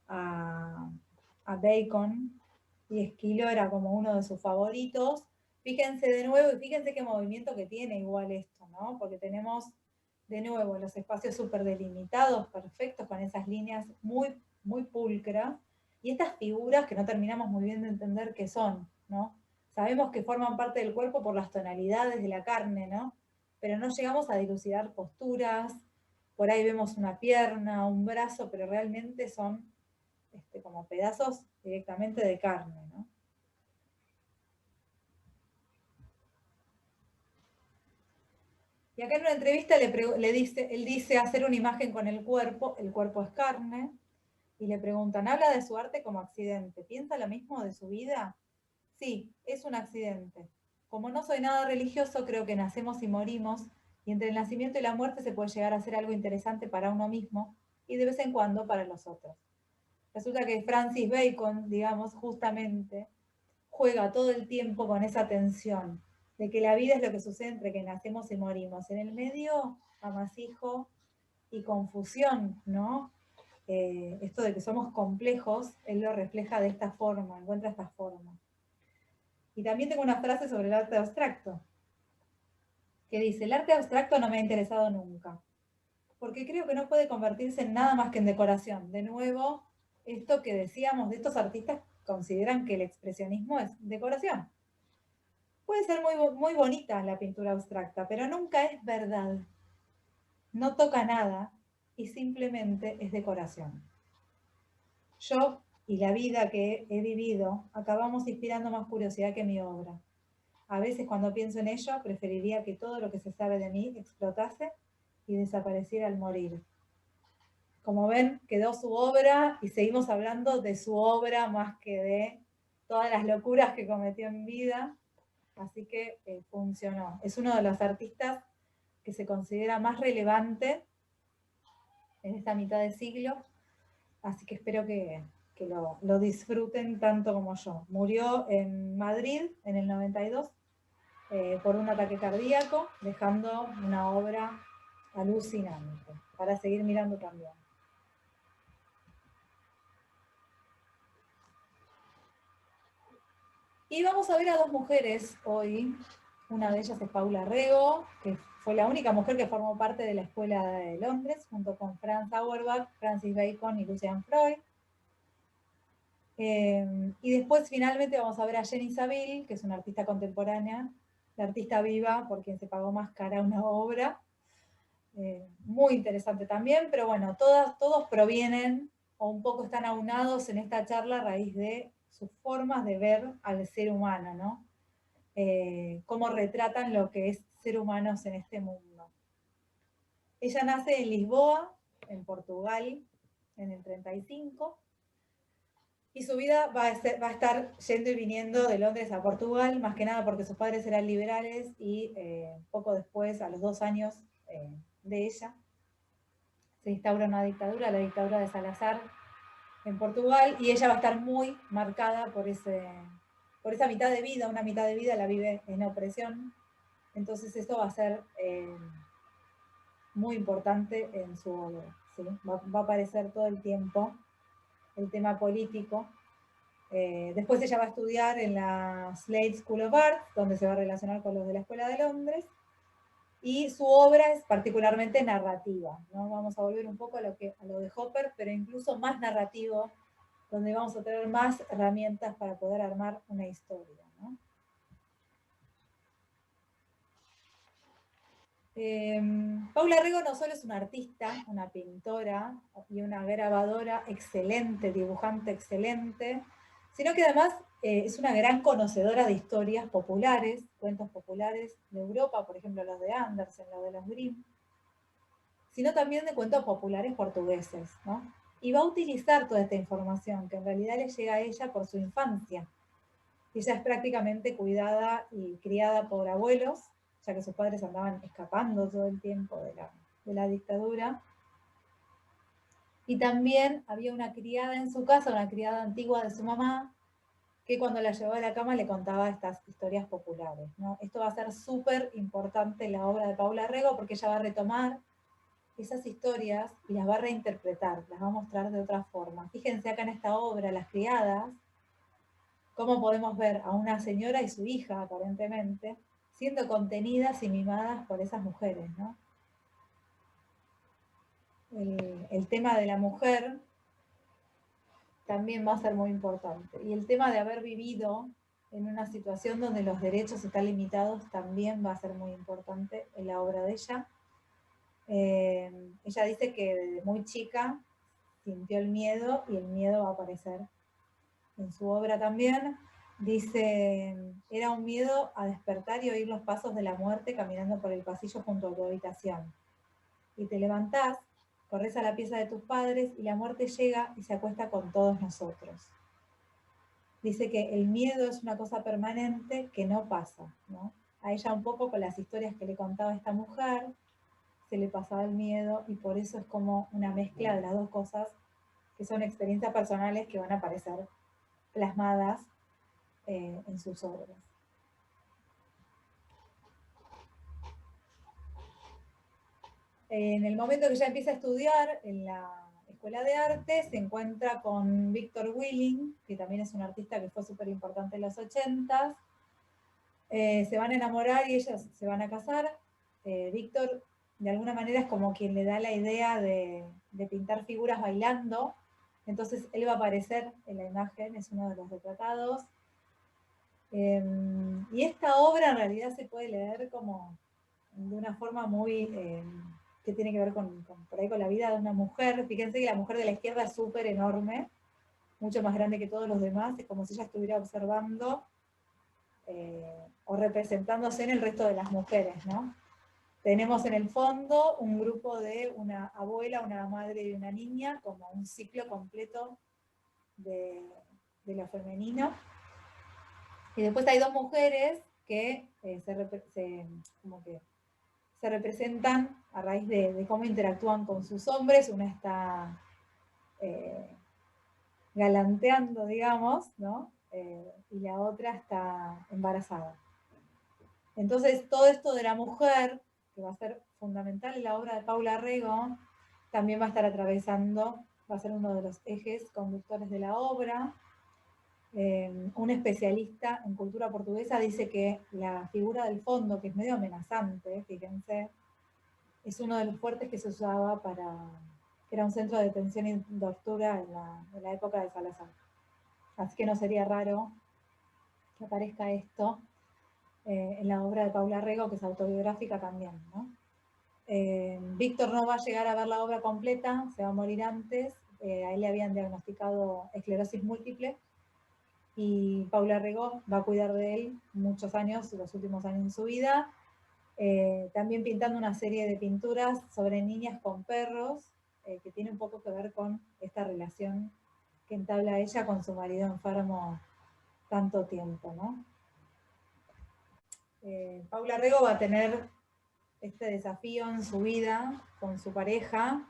S1: a Bacon, y Esquilo era como uno de sus favoritos. Fíjense de nuevo, y fíjense qué movimiento que tiene igual esto, ¿no? Porque tenemos de nuevo los espacios súper delimitados, perfectos, con esas líneas muy, muy pulcras, y estas figuras que no terminamos muy bien de entender qué son, ¿no? Sabemos que forman parte del cuerpo por las tonalidades de la carne, ¿no? Pero no llegamos a dilucidar posturas. Por ahí vemos una pierna, un brazo, pero realmente son como pedazos directamente de carne, ¿no? Y acá en una entrevista él dice hacer una imagen con el cuerpo es carne, y le preguntan, ¿habla de su arte como accidente? ¿Piensa lo mismo de su vida? Sí, es un accidente. Como no soy nada religioso, creo que nacemos y morimos, y entre el nacimiento y la muerte se puede llegar a hacer algo interesante para uno mismo y de vez en cuando para los otros. Resulta que Francis Bacon, digamos, justamente juega todo el tiempo con esa tensión de que la vida es lo que sucede entre que nacemos y morimos. En el medio, amasijo y confusión, ¿no? Esto de que somos complejos, él lo refleja de esta forma, encuentra esta forma. Y también tengo una frase sobre el arte abstracto, que dice, el arte abstracto no me ha interesado nunca, porque creo que no puede convertirse en nada más que en decoración. De nuevo, esto que decíamos de estos artistas consideran que el expresionismo es decoración. Puede ser muy bonita la pintura abstracta, pero nunca es verdad. No toca nada y simplemente es decoración. Yo y la vida que he vivido acabamos inspirando más curiosidad que mi obra. A veces cuando pienso en ello, preferiría que todo lo que se sabe de mí explotase y desapareciera al morir. Como ven, quedó su obra y seguimos hablando de su obra más que de todas las locuras que cometió en vida. Así que funcionó. Es uno de los artistas que se considera más relevante en esta mitad de siglo. Así que espero que lo disfruten tanto como yo. Murió en Madrid en el 92 por un ataque cardíaco, dejando una obra alucinante para seguir mirando también. Y vamos a ver a dos mujeres hoy. Una de ellas es Paula Rego, que fue la única mujer que formó parte de la Escuela de Londres, junto con Franz Auerbach, Francis Bacon y Lucian Freud. Y después finalmente vamos a ver a Jenny Saville, que es una artista contemporánea, la artista viva por quien se pagó más cara una obra. Muy interesante también, pero bueno, todos provienen o un poco están aunados en esta charla a raíz de sus formas de ver al ser humano, ¿no? Cómo retratan lo que es ser humanos en este mundo. Ella nace en Lisboa, en Portugal, en el 35, y su vida va a estar yendo y viniendo de Londres a Portugal, más que nada porque sus padres eran liberales y poco después, a los 2 años de ella, se instaura una dictadura, la dictadura de Salazar en Portugal, y ella va a estar muy marcada por esa mitad de vida, una mitad de vida la vive en opresión, entonces esto va a ser muy importante en su obra, ¿sí? Va a aparecer todo el tiempo el tema político. Después ella va a estudiar en la Slade School of Art, donde se va a relacionar con los de la Escuela de Londres, y su obra es particularmente narrativa, ¿no? Vamos a volver un poco a lo de Hopper, pero incluso más narrativo, donde vamos a tener más herramientas para poder armar una historia, ¿no? Paula Rego no solo es una artista, una pintora y una grabadora excelente, dibujante excelente, sino que además es una gran conocedora de historias populares, cuentos populares de Europa, por ejemplo los de Andersen, los de los Grimm, sino también de cuentos populares portugueses, ¿no? Y va a utilizar toda esta información que en realidad le llega a ella por su infancia. Ella es prácticamente cuidada y criada por abuelos, ya que sus padres andaban escapando todo el tiempo de la dictadura. Y también había una criada en su casa, una criada antigua de su mamá, que cuando la llevaba a la cama le contaba estas historias populares, ¿no? Esto va a ser súper importante en la obra de Paula Rego porque ella va a retomar esas historias y las va a reinterpretar, las va a mostrar de otra forma. Fíjense acá en esta obra, Las criadas, cómo podemos ver a una señora y su hija, aparentemente, siendo contenidas y mimadas por esas mujeres, ¿no? El tema de la mujer también va a ser muy importante. Y el tema de haber vivido en una situación donde los derechos están limitados también va a ser muy importante en la obra de ella. Ella dice que desde muy chica sintió el miedo y el miedo va a aparecer en su obra también. Dice, era un miedo a despertar y oír los pasos de la muerte caminando por el pasillo junto a tu habitación. Y te levantás, corres a la pieza de tus padres y la muerte llega y se acuesta con todos nosotros. Dice que el miedo es una cosa permanente que no pasa, ¿no? A ella un poco con las historias que le contaba esta mujer, se le pasaba el miedo y por eso es como una mezcla de las dos cosas que son experiencias personales que van a aparecer plasmadas en sus obras. En el momento que ella empieza a estudiar en la Escuela de Arte, se encuentra con Victor Willing, que también es un artista que fue súper importante en los 80s. Se van a enamorar y ellos se van a casar. Víctor, de alguna manera, es como quien le da la idea de pintar figuras bailando. Entonces, él va a aparecer en la imagen, es uno de los retratados. Y esta obra en realidad se puede leer como de una forma muy... que tiene que ver por ahí con la vida de una mujer. Fíjense que la mujer de la izquierda es súper enorme, mucho más grande que todos los demás, es como si ella estuviera observando o representándose en el resto de las mujeres, ¿no? Tenemos en el fondo un grupo de una abuela, una madre y una niña, como un ciclo completo de lo femenino. Y después hay dos mujeres que como que se representan a raíz de cómo interactúan con sus hombres. Una está galanteando, digamos, ¿no? Y la otra está embarazada. Entonces, todo esto de la mujer, que va a ser fundamental en la obra de Paula Rego, también va a estar atravesando, va a ser uno de los ejes conductores de la obra. Un especialista en cultura portuguesa dice que la figura del fondo, que es medio amenazante, fíjense, es uno de los fuertes que se usaba que era un centro de detención y tortura en la época de Salazar. Así que no sería raro que aparezca esto en la obra de Paula Rego, que es autobiográfica también, ¿no? Víctor no va a llegar a ver la obra completa, se va a morir antes. A él le habían diagnosticado esclerosis múltiple, y Paula Rego va a cuidar de él muchos años, los últimos años de su vida, también pintando una serie de pinturas sobre niñas con perros, que tiene un poco que ver con esta relación que entabla ella con su marido enfermo tanto tiempo, ¿no? Paula Rego va a tener este desafío en su vida con su pareja,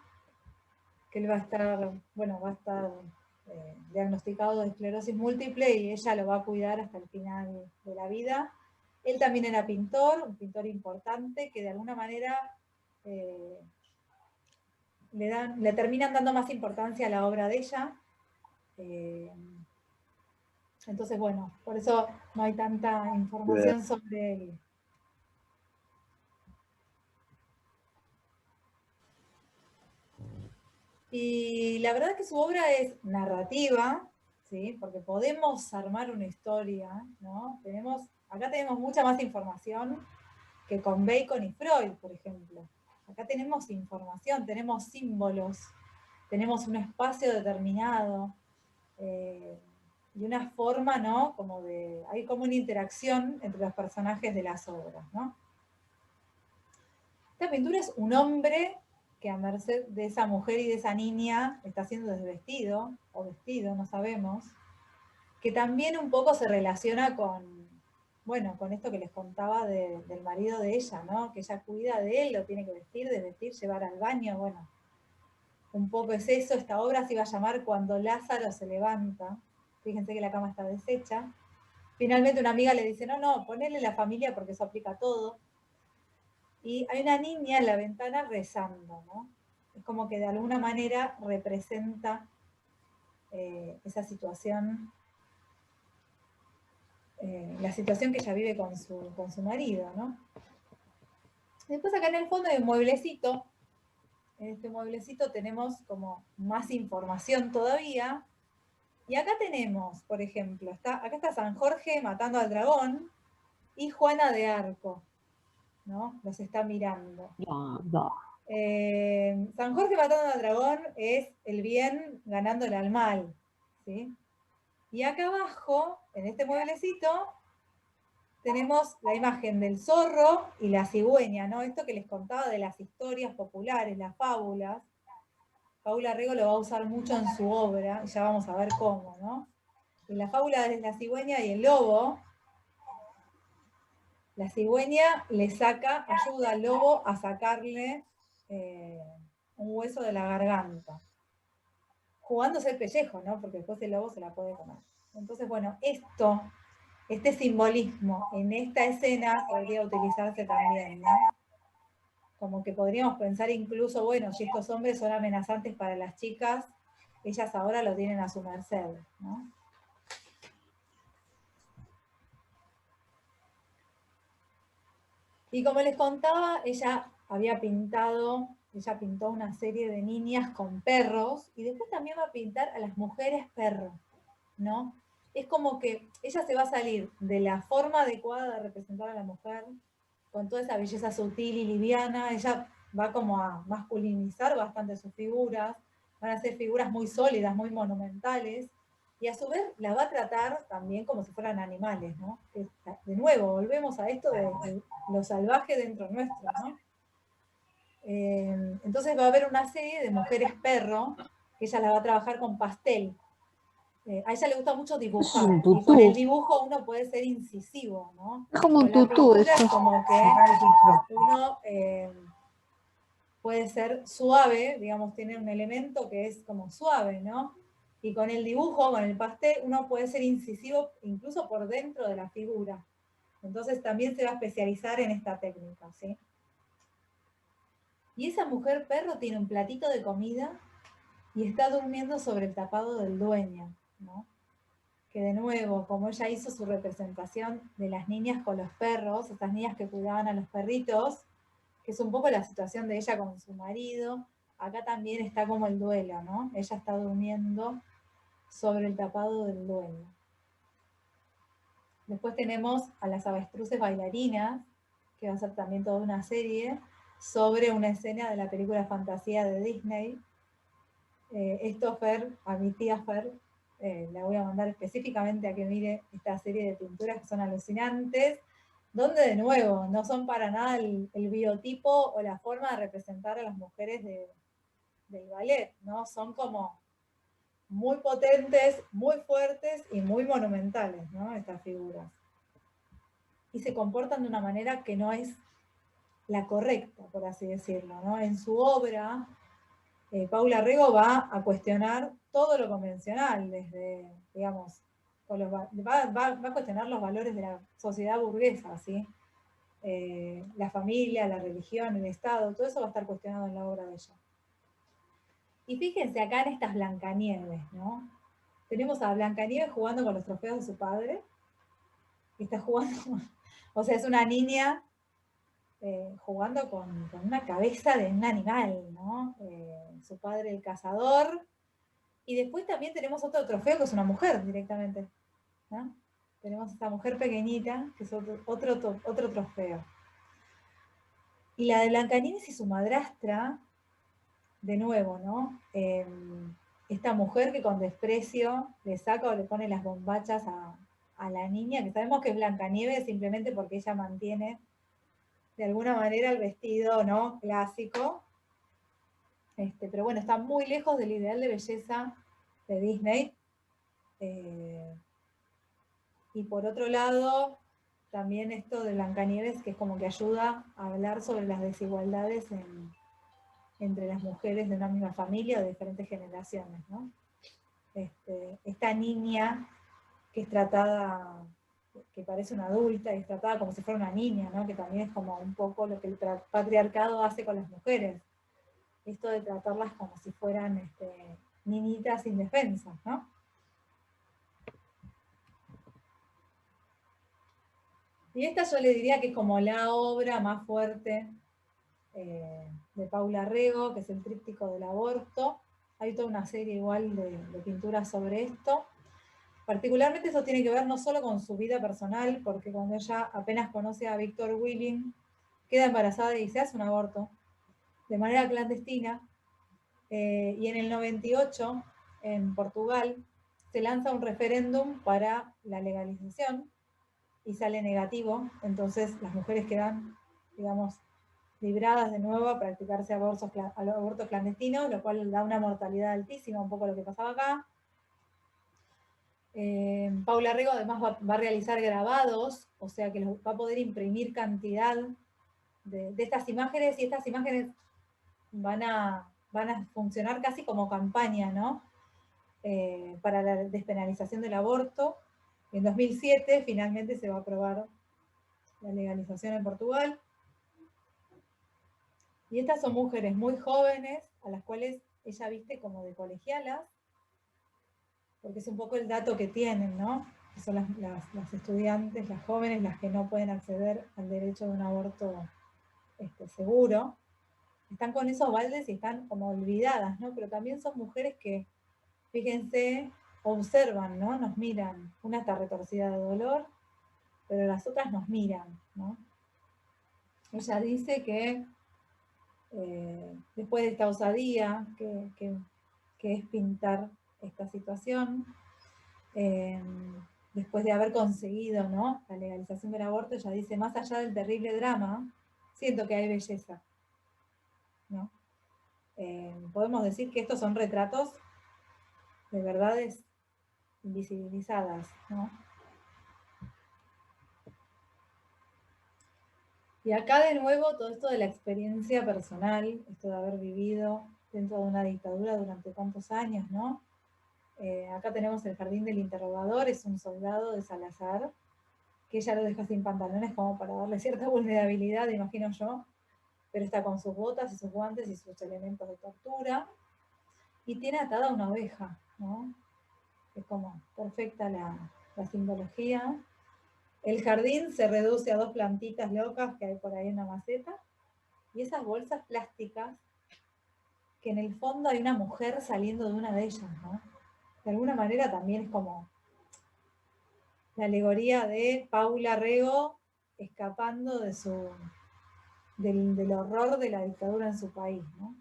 S1: que él va a estar, bueno, va a estar diagnosticado de esclerosis múltiple y ella lo va a cuidar hasta el final de la vida. Él también era pintor, un pintor importante, que de alguna manera le terminan dando más importancia a la obra de ella. Entonces, bueno, por eso no hay tanta información sobre él. Y la verdad es que su obra es narrativa, ¿sí? Porque podemos armar una historia, ¿no? Acá tenemos mucha más información que con Bacon y Freud, por ejemplo. Acá tenemos información, tenemos símbolos, tenemos un espacio determinado, y una forma, ¿no? Hay como una interacción entre los personajes de las obras, ¿no? Esta pintura es un hombre que a merced de esa mujer y de esa niña está siendo desvestido, o vestido, no sabemos, que también un poco se relaciona bueno, con esto que les contaba del marido de ella, ¿no? Que ella cuida de él, lo tiene que vestir, desvestir, llevar al baño, bueno. Un poco es eso. Esta obra se iba a llamar Cuando Lázaro se levanta. Fíjense que la cama está deshecha. Finalmente una amiga le dice, no, ponele la familia porque eso aplica a todo. Y hay una niña en la ventana rezando, ¿no? Es como que de alguna manera representa esa situación, la situación que ella vive con su marido, ¿no? Después acá en el fondo hay un mueblecito. En este mueblecito tenemos como más información todavía. Y acá tenemos, por ejemplo, acá está San Jorge matando al dragón y Juana de Arco, ¿no? Los está mirando. San Jorge matando al dragón es el bien ganándole al mal, ¿sí? Y acá abajo, en este mueblecito, tenemos la imagen del zorro y la cigüeña, ¿no? Esto que les contaba de las historias populares, las fábulas. Paula Rego lo va a usar mucho en su obra, y ya vamos a ver cómo, ¿no? En la fábula de la cigüeña y el lobo, la cigüeña ayuda al lobo a sacarle un hueso de la garganta, jugándose el pellejo, ¿no? Porque después el lobo se la puede comer. Entonces, bueno, esto este simbolismo en esta escena podría utilizarse también, ¿no? Como que podríamos pensar incluso, bueno, si estos hombres son amenazantes para las chicas, ellas ahora lo tienen a su merced, ¿no? Y como les contaba, ella pintó una serie de niñas con perros y después también va a pintar a las mujeres perro, ¿no? Es como que ella se va a salir de la forma adecuada de representar a la mujer, con toda esa belleza sutil y liviana, ella va como a masculinizar bastante sus figuras, van a ser figuras muy sólidas, muy monumentales, y a su vez las va a tratar también como si fueran animales, ¿no? Que, de nuevo, volvemos a esto de lo salvaje dentro nuestro, ¿no? Entonces va a haber una serie de mujeres perro, que ella la va a trabajar con pastel. A ella le gusta mucho
S2: Eso es
S1: dibujar,
S2: un
S1: y con el
S2: tutú.
S1: dibujo uno puede ser incisivo, ¿no?
S2: Es como un
S1: Con la
S2: tutú
S1: pintura
S2: eso.
S1: es como que uno puede ser suave, digamos, tiene un elemento que es como suave, ¿no? Y con el dibujo, con el pastel, uno puede ser incisivo incluso por dentro de la figura. Entonces también se va a especializar en esta técnica, ¿sí? Y esa mujer perro tiene un platito de comida y está durmiendo sobre el tapado del dueño, ¿no? Que de nuevo, como ella hizo su representación de las niñas con los perros, estas niñas que cuidaban a los perritos, que es un poco la situación de ella con su marido, acá también está como el duelo, ¿no? Ella está durmiendo sobre el tapado del dueño. Después tenemos a las avestruces bailarinas, que va a ser también toda una serie, sobre una escena de la película Fantasía de Disney. Esto, Fer, a mi tía Fer, la voy a mandar específicamente a que mire esta serie de pinturas que son alucinantes, donde de nuevo no son para nada el biotipo o la forma de representar a las mujeres del ballet, ¿no? Son como muy potentes, muy fuertes y muy monumentales, ¿no? Estas figuras. Y se comportan de una manera que no es la correcta, por así decirlo, ¿no? En su obra, Paula Rego va a cuestionar todo lo convencional, desde, digamos, va a cuestionar los valores de la sociedad burguesa, ¿sí? La familia, la religión, el Estado, todo eso va a estar cuestionado en la obra de ella. Y fíjense acá en estas Blancanieves, ¿no? Tenemos a Blancanieves jugando con los trofeos de su padre, que está jugando, o sea, es una niña jugando con una cabeza de un animal, ¿no? Su padre el cazador. Y después también tenemos otro trofeo que es una mujer directamente, ¿no? Tenemos esta mujer pequeñita, que es otro trofeo. Y la de Blancanieves y su madrastra, de nuevo, ¿no? Esta mujer que con desprecio le saca o le pone las bombachas a la niña, que sabemos que es Blancanieves simplemente porque ella mantiene de alguna manera el vestido, ¿no? Clásico. Pero bueno, está muy lejos del ideal de belleza de Disney. Y por otro lado, también esto de Blancanieves, que es como que ayuda a hablar sobre las desigualdades entre las mujeres de una misma familia o de diferentes generaciones, ¿no? Esta niña que es tratada, que parece una adulta y es tratada como si fuera una niña, ¿no? Que también es como un poco lo que el patriarcado hace con las mujeres. Esto de tratarlas como si fueran niñitas indefensas, ¿no? Y esta yo le diría que es como la obra más fuerte de Paula Rego, que es el tríptico del aborto. Hay toda una serie igual de pinturas sobre esto. Particularmente eso tiene que ver no solo con su vida personal, porque cuando ella apenas conoce a Víctor Willing, queda embarazada y se hace un aborto de manera clandestina. Y en el 98, en Portugal, se lanza un referéndum para la legalización y sale negativo. Entonces las mujeres quedan, digamos, libradas de nuevo a practicarse abortos clandestinos, lo cual da una mortalidad altísima, un poco lo que pasaba acá. Paula Rego además va a realizar grabados, o sea que va a poder imprimir cantidad de estas imágenes, y estas imágenes van a funcionar casi como campaña, ¿no? Para la despenalización del aborto. En 2007 finalmente se va a aprobar la legalización en Portugal. Y estas son mujeres muy jóvenes, a las cuales ella viste como de colegialas, porque es un poco el dato que tienen, ¿no? Que son las estudiantes, las jóvenes, las que no pueden acceder al derecho de un aborto seguro. Están con esos baldes y están como olvidadas, ¿no? Pero también son mujeres que, fíjense, observan, ¿no? Nos miran. Una está retorcida de dolor, pero las otras nos miran, ¿no? Ella dice que después de esta osadía que es pintar esta situación, después de haber conseguido, ¿no?, la legalización del aborto, ella dice, más allá del terrible drama, siento que hay belleza, ¿no? Podemos decir que estos son retratos de verdades invisibilizadas, ¿no? Y acá de nuevo todo esto de la experiencia personal, esto de haber vivido dentro de una dictadura durante tantos años, ¿no? Acá tenemos el jardín del interrogador, es un soldado de Salazar, que ella lo deja sin pantalones como para darle cierta vulnerabilidad, imagino yo, pero está con sus botas y sus guantes y sus elementos de tortura, y tiene atada una oveja, ¿no? Es como perfecta la simbología. El jardín se reduce a 2 plantitas locas que hay por ahí en la maceta, y esas bolsas plásticas, que en el fondo hay una mujer saliendo de una de ellas, ¿no? De alguna manera también es como la alegoría de Paula Rego escapando de del horror de la dictadura en su país, ¿no?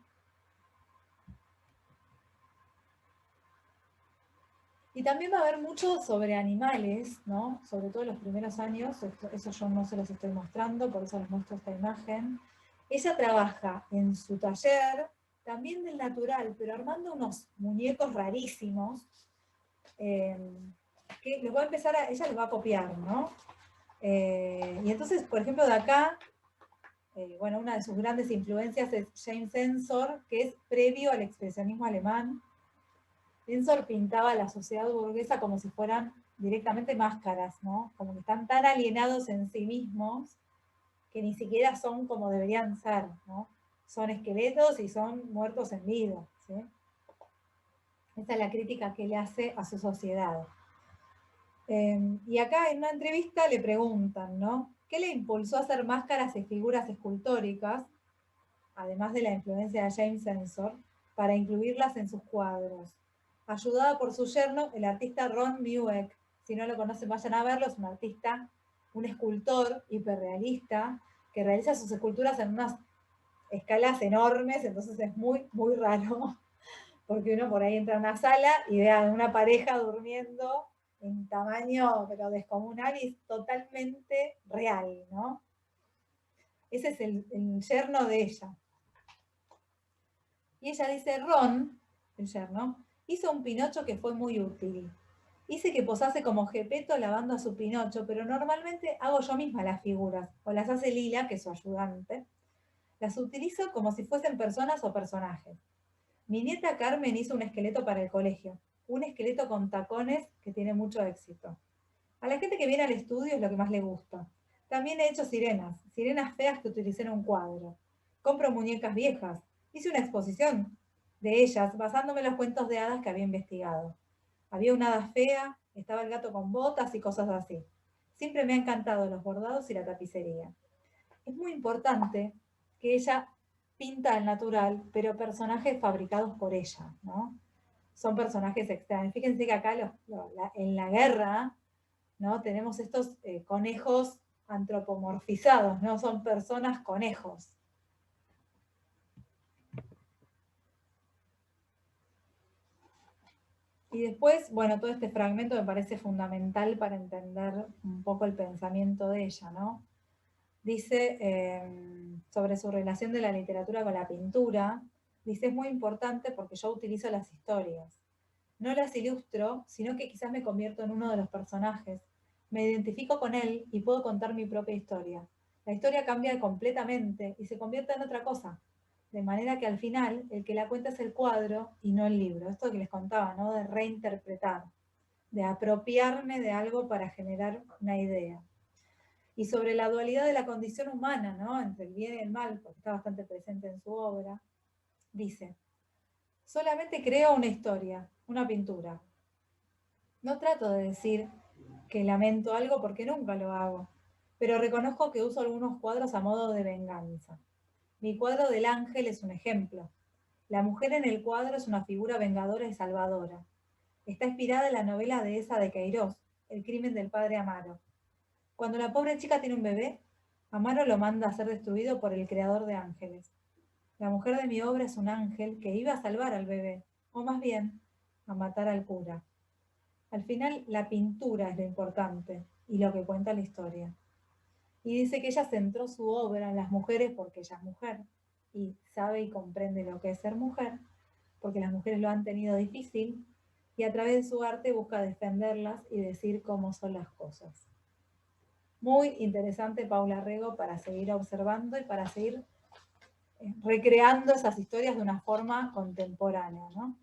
S1: Y también va a haber mucho sobre animales, ¿no? Sobre todo en los primeros años, eso yo no se los estoy mostrando, por eso les muestro esta imagen. Ella trabaja en su taller, también del natural, pero armando unos muñecos rarísimos, que los va a empezar ella los va a copiar, ¿no? Y entonces, por ejemplo, de acá, bueno, una de sus grandes influencias es James Ensor, que es previo al expresionismo alemán. Ensor pintaba la sociedad burguesa como si fueran directamente máscaras, ¿no? Como que están tan alienados en sí mismos que ni siquiera son como deberían ser, ¿no? Son esqueletos y son muertos en vida, ¿sí? Esa es la crítica que le hace a su sociedad. Y acá en una entrevista le preguntan, ¿no? ¿Qué le impulsó a hacer máscaras y figuras escultóricas, además de la influencia de James Ensor, para incluirlas en sus cuadros? Ayudada por su yerno, el artista Ron Mueck. Si no lo conocen, vayan a verlo, es un artista, un escultor hiperrealista, que realiza sus esculturas en unas escalas enormes, entonces es muy, muy raro, porque uno por ahí entra a una sala y ve a una pareja durmiendo en tamaño pero descomunal y totalmente real, ¿no? Ese es el yerno de ella. Y ella dice, Ron, el yerno, hizo un Pinocho que fue muy útil. Hice que posase como Gepetto lavando a su Pinocho, pero normalmente hago yo misma las figuras, o las hace Lila, que es su ayudante. Las utilizo como si fuesen personas o personajes. Mi nieta Carmen hizo un esqueleto para el colegio, un esqueleto con tacones que tiene mucho éxito. A la gente que viene al estudio es lo que más le gusta. También he hecho sirenas feas que utilicé en un cuadro. Compro muñecas viejas. Hice una exposición de ellas basándome en los cuentos de hadas que había investigado. Había una hada fea, estaba el gato con botas y cosas así. Siempre me han encantado los bordados y la tapicería. Es muy importante que ella pinta al natural, pero personajes fabricados por ella, ¿no? Son personajes extraños. Fíjense que acá en la guerra, ¿no? Tenemos estos conejos antropomorfizados, ¿no? Son personas conejos. Y después, bueno, todo este fragmento me parece fundamental para entender un poco el pensamiento de ella, ¿no? Dice sobre su relación de la literatura con la pintura, dice, es muy importante porque yo utilizo las historias. No las ilustro, sino que quizás me convierto en uno de los personajes. Me identifico con él y puedo contar mi propia historia. La historia cambia completamente y se convierte en otra cosa. De manera que al final el que la cuenta es el cuadro y no el libro. Esto que les contaba, ¿no? De reinterpretar. de apropiarme de algo para generar una idea. Y sobre la dualidad de la condición humana, ¿no? Entre el bien y el mal, porque está bastante presente en su obra, dice: solamente creo una historia, una pintura. No trato de decir que lamento algo porque nunca lo hago, pero reconozco que uso algunos cuadros a modo de venganza. Mi cuadro del ángel es un ejemplo. La mujer en el cuadro es una figura vengadora y salvadora. Está inspirada en la novela dehesa de Queiroz, El crimen del padre Amaro. Cuando la pobre chica tiene un bebé, Amaro lo manda a ser destruido por el creador de ángeles. La mujer de mi obra es un ángel que iba a salvar al bebé, o más bien, a matar al cura. Al final, la pintura es lo importante y lo que cuenta la historia. Y dice que ella centró su obra en las mujeres porque ella es mujer y sabe y comprende lo que es ser mujer, porque las mujeres lo han tenido difícil, y a través de su arte busca defenderlas y decir cómo son las cosas. Muy interesante Paula Rego para seguir observando y para seguir recreando esas historias de una forma contemporánea, ¿no?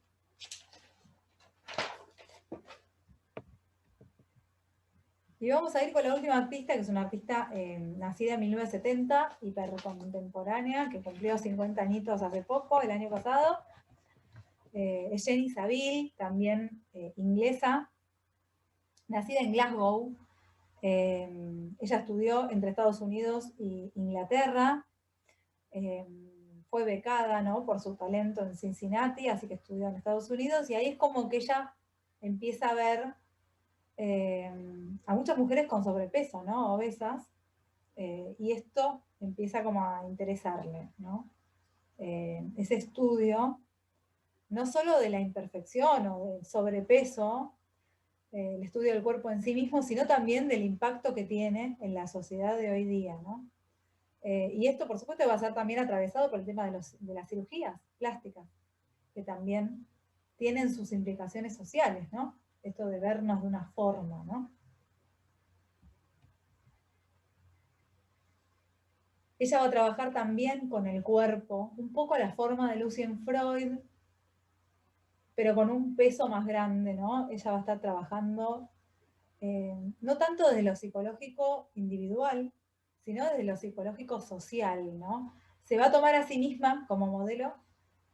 S1: Y vamos a ir con la última artista, que es una artista nacida en 1970, hipercontemporánea, que cumplió 50 añitos hace poco, el año pasado. Es Jenny Saville, también inglesa, nacida en Glasgow. Ella estudió entre Estados Unidos e Inglaterra. Fue becada, ¿no?, por su talento en Cincinnati, así que estudió en Estados Unidos, y ahí es como que ella empieza a ver a muchas mujeres con sobrepeso, ¿no?, obesas, y esto empieza como a interesarle, ¿no? Ese estudio, no solo de la imperfección o del sobrepeso, el estudio del cuerpo en sí mismo, sino también del impacto que tiene en la sociedad de hoy día, ¿no? Y esto, por supuesto, va a ser también atravesado por el tema de las cirugías plásticas, que también tienen sus implicaciones sociales, ¿no? Esto de vernos de una forma, ¿no? Ella va a trabajar también con el cuerpo, un poco a la forma de Lucien Freud, pero con un peso más grande, ¿no? Ella va a estar trabajando no tanto desde lo psicológico individual, sino desde lo psicológico social, ¿no? Se va a tomar a sí misma como modelo,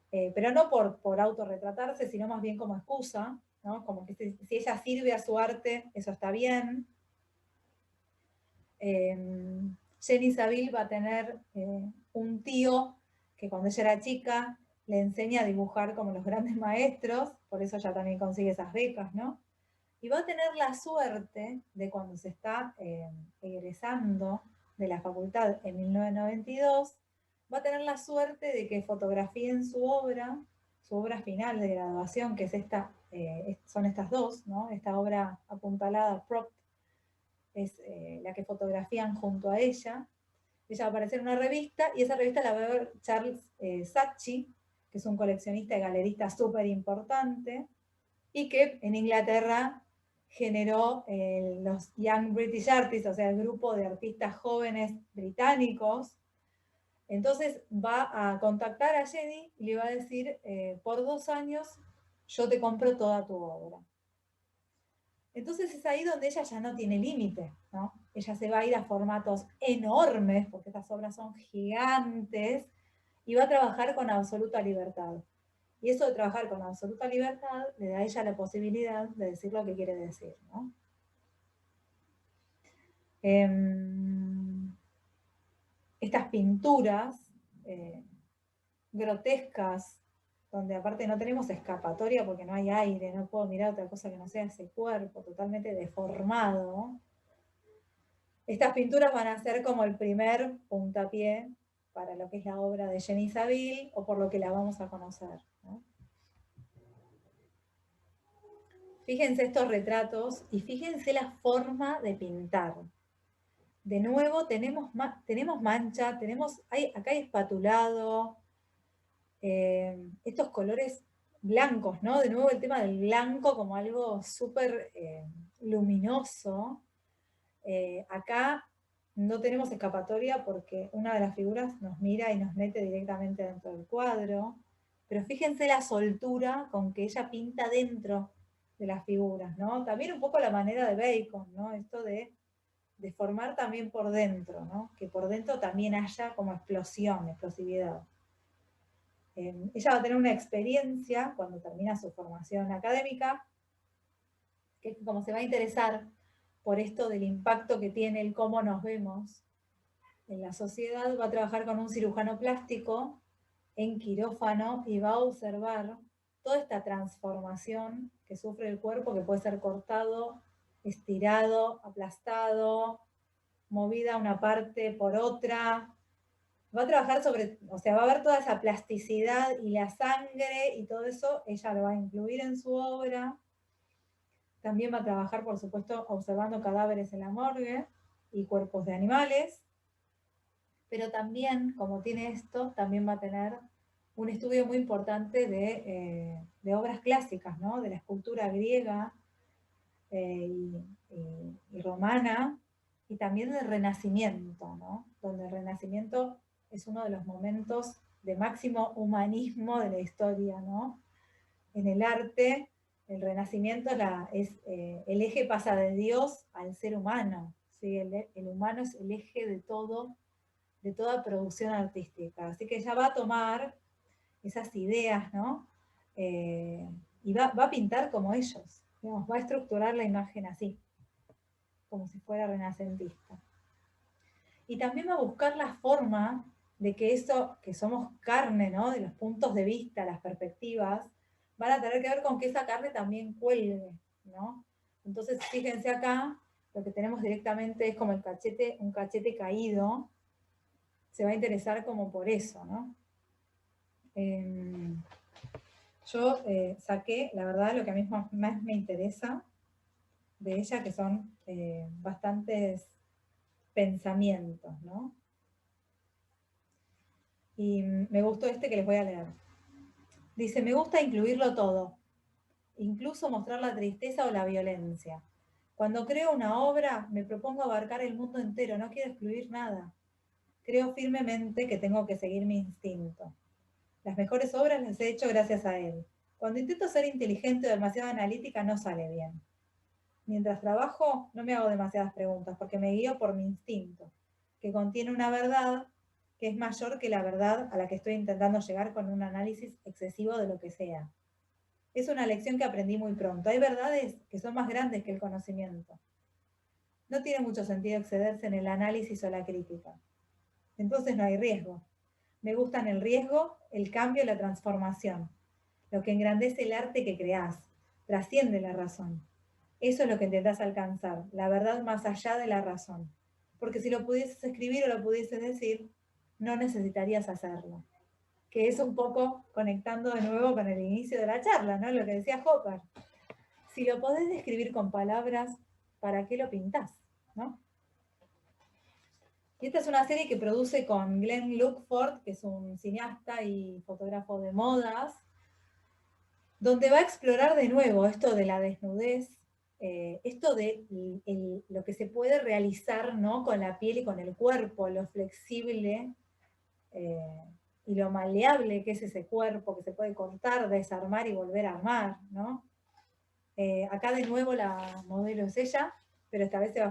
S1: pero no por autorretratarse, sino más bien como excusa, ¿no? Como que si ella sirve a su arte, eso está bien. Jenny Saville va a tener un tío que cuando ella era chica le enseña a dibujar como los grandes maestros, por eso ella también consigue esas becas, ¿no? Y va a tener la suerte de, cuando se está egresando de la facultad en 1992, va a tener la suerte de que fotografíen su obra final de graduación, que es son estas dos, ¿no? Esta obra apuntalada, Prop, es la que fotografían junto a ella. Ella va a aparecer en una revista, y esa revista la va a ver Charles Saatchi, que es un coleccionista y galerista súper importante, y que en Inglaterra generó los Young British Artists, o sea, el grupo de artistas jóvenes británicos. Entonces va a contactar a Jenny y le va a decir, por 2 años yo te compro toda tu obra. Entonces es ahí donde ella ya no tiene límite, ¿no? Ella se va a ir a formatos enormes, porque estas obras son gigantes, y va a trabajar con absoluta libertad. Y eso de trabajar con absoluta libertad le da a ella la posibilidad de decir lo que quiere decir, ¿no? Estas pinturas grotescas, donde aparte no tenemos escapatoria porque no hay aire, no puedo mirar otra cosa que no sea ese cuerpo totalmente deformado. Estas pinturas van a ser como el primer puntapié para lo que es la obra de Jenny Saville, o por lo que la vamos a conocer, ¿no? Fíjense estos retratos y fíjense la forma de pintar. De nuevo tenemos mancha, acá hay espatulado, estos colores blancos, ¿no? De nuevo el tema del blanco como algo súper luminoso. Acá no tenemos escapatoria porque una de las figuras nos mira y nos mete directamente dentro del cuadro, pero fíjense la soltura con que ella pinta dentro las figuras, ¿no? También un poco la manera de Bacon, ¿no? Esto de formar también por dentro, ¿no? Que por dentro también haya como explosión, explosividad. Ella va a tener una experiencia cuando termina su formación académica, que como se va a interesar por esto del impacto que tiene el cómo nos vemos en la sociedad, va a trabajar con un cirujano plástico en quirófano y va a observar toda esta transformación que sufre el cuerpo, que puede ser cortado, estirado, aplastado, movida una parte por otra. Va a trabajar sobre, o sea, va a ver toda esa plasticidad y la sangre y todo eso, ella lo va a incluir en su obra. También va a trabajar, por supuesto, observando cadáveres en la morgue y cuerpos de animales. Pero también, como tiene esto, también va a tener un estudio muy importante de obras clásicas, ¿no? De la escultura griega y romana, y también del Renacimiento, ¿no? Donde el Renacimiento es uno de los momentos de máximo humanismo de la historia, ¿no? En el arte, el Renacimiento el eje pasa de Dios al ser humano, ¿sí? El humano es el eje de toda producción artística. Así que ella va a tomar esas ideas, ¿no? Y va a pintar como ellos, digamos, va a estructurar la imagen así, como si fuera renacentista. Y también va a buscar la forma de que eso, que somos carne, ¿no? De los puntos de vista, las perspectivas, van a tener que ver con que esa carne también cuelgue, ¿no? Entonces, fíjense acá, lo que tenemos directamente es como el cachete, un cachete caído, se va a interesar como por eso, ¿no? Yo saqué, la verdad, lo que a mí más me interesa de ella, que son bastantes pensamientos, ¿no? Y me gustó este que les voy a leer. Dice, me gusta incluirlo todo, incluso mostrar la tristeza o la violencia. Cuando creo una obra, me propongo abarcar el mundo entero, no quiero excluir nada. Creo firmemente que tengo que seguir mi instinto. Las mejores obras las he hecho gracias a él. Cuando intento ser inteligente o demasiado analítica, no sale bien. Mientras trabajo, no me hago demasiadas preguntas porque me guío por mi instinto, que contiene una verdad que es mayor que la verdad a la que estoy intentando llegar con un análisis excesivo de lo que sea. Es una lección que aprendí muy pronto. Hay verdades que son más grandes que el conocimiento. No tiene mucho sentido excederse en el análisis o la crítica. Entonces no hay riesgo. Me gustan el riesgo, el cambio y la transformación. Lo que engrandece el arte que creás. Trasciende la razón. Eso es lo que intentás alcanzar, la verdad más allá de la razón. Porque si lo pudieses escribir o lo pudieses decir, no necesitarías hacerlo. Que es un poco conectando de nuevo con el inicio de la charla, ¿no? Lo que decía Hopper. Si lo podés describir con palabras, ¿para qué lo pintás? ¿No? Y esta es una serie que produce con Glenn Lookford, que es un cineasta y fotógrafo de modas, donde va a explorar de nuevo esto de la desnudez, esto de lo que se puede realizar, ¿no? Con la piel y con el cuerpo, lo flexible y lo maleable que es ese cuerpo, que se puede cortar, desarmar y volver a armar, ¿no? Acá de nuevo la modelo es ella, pero esta vez se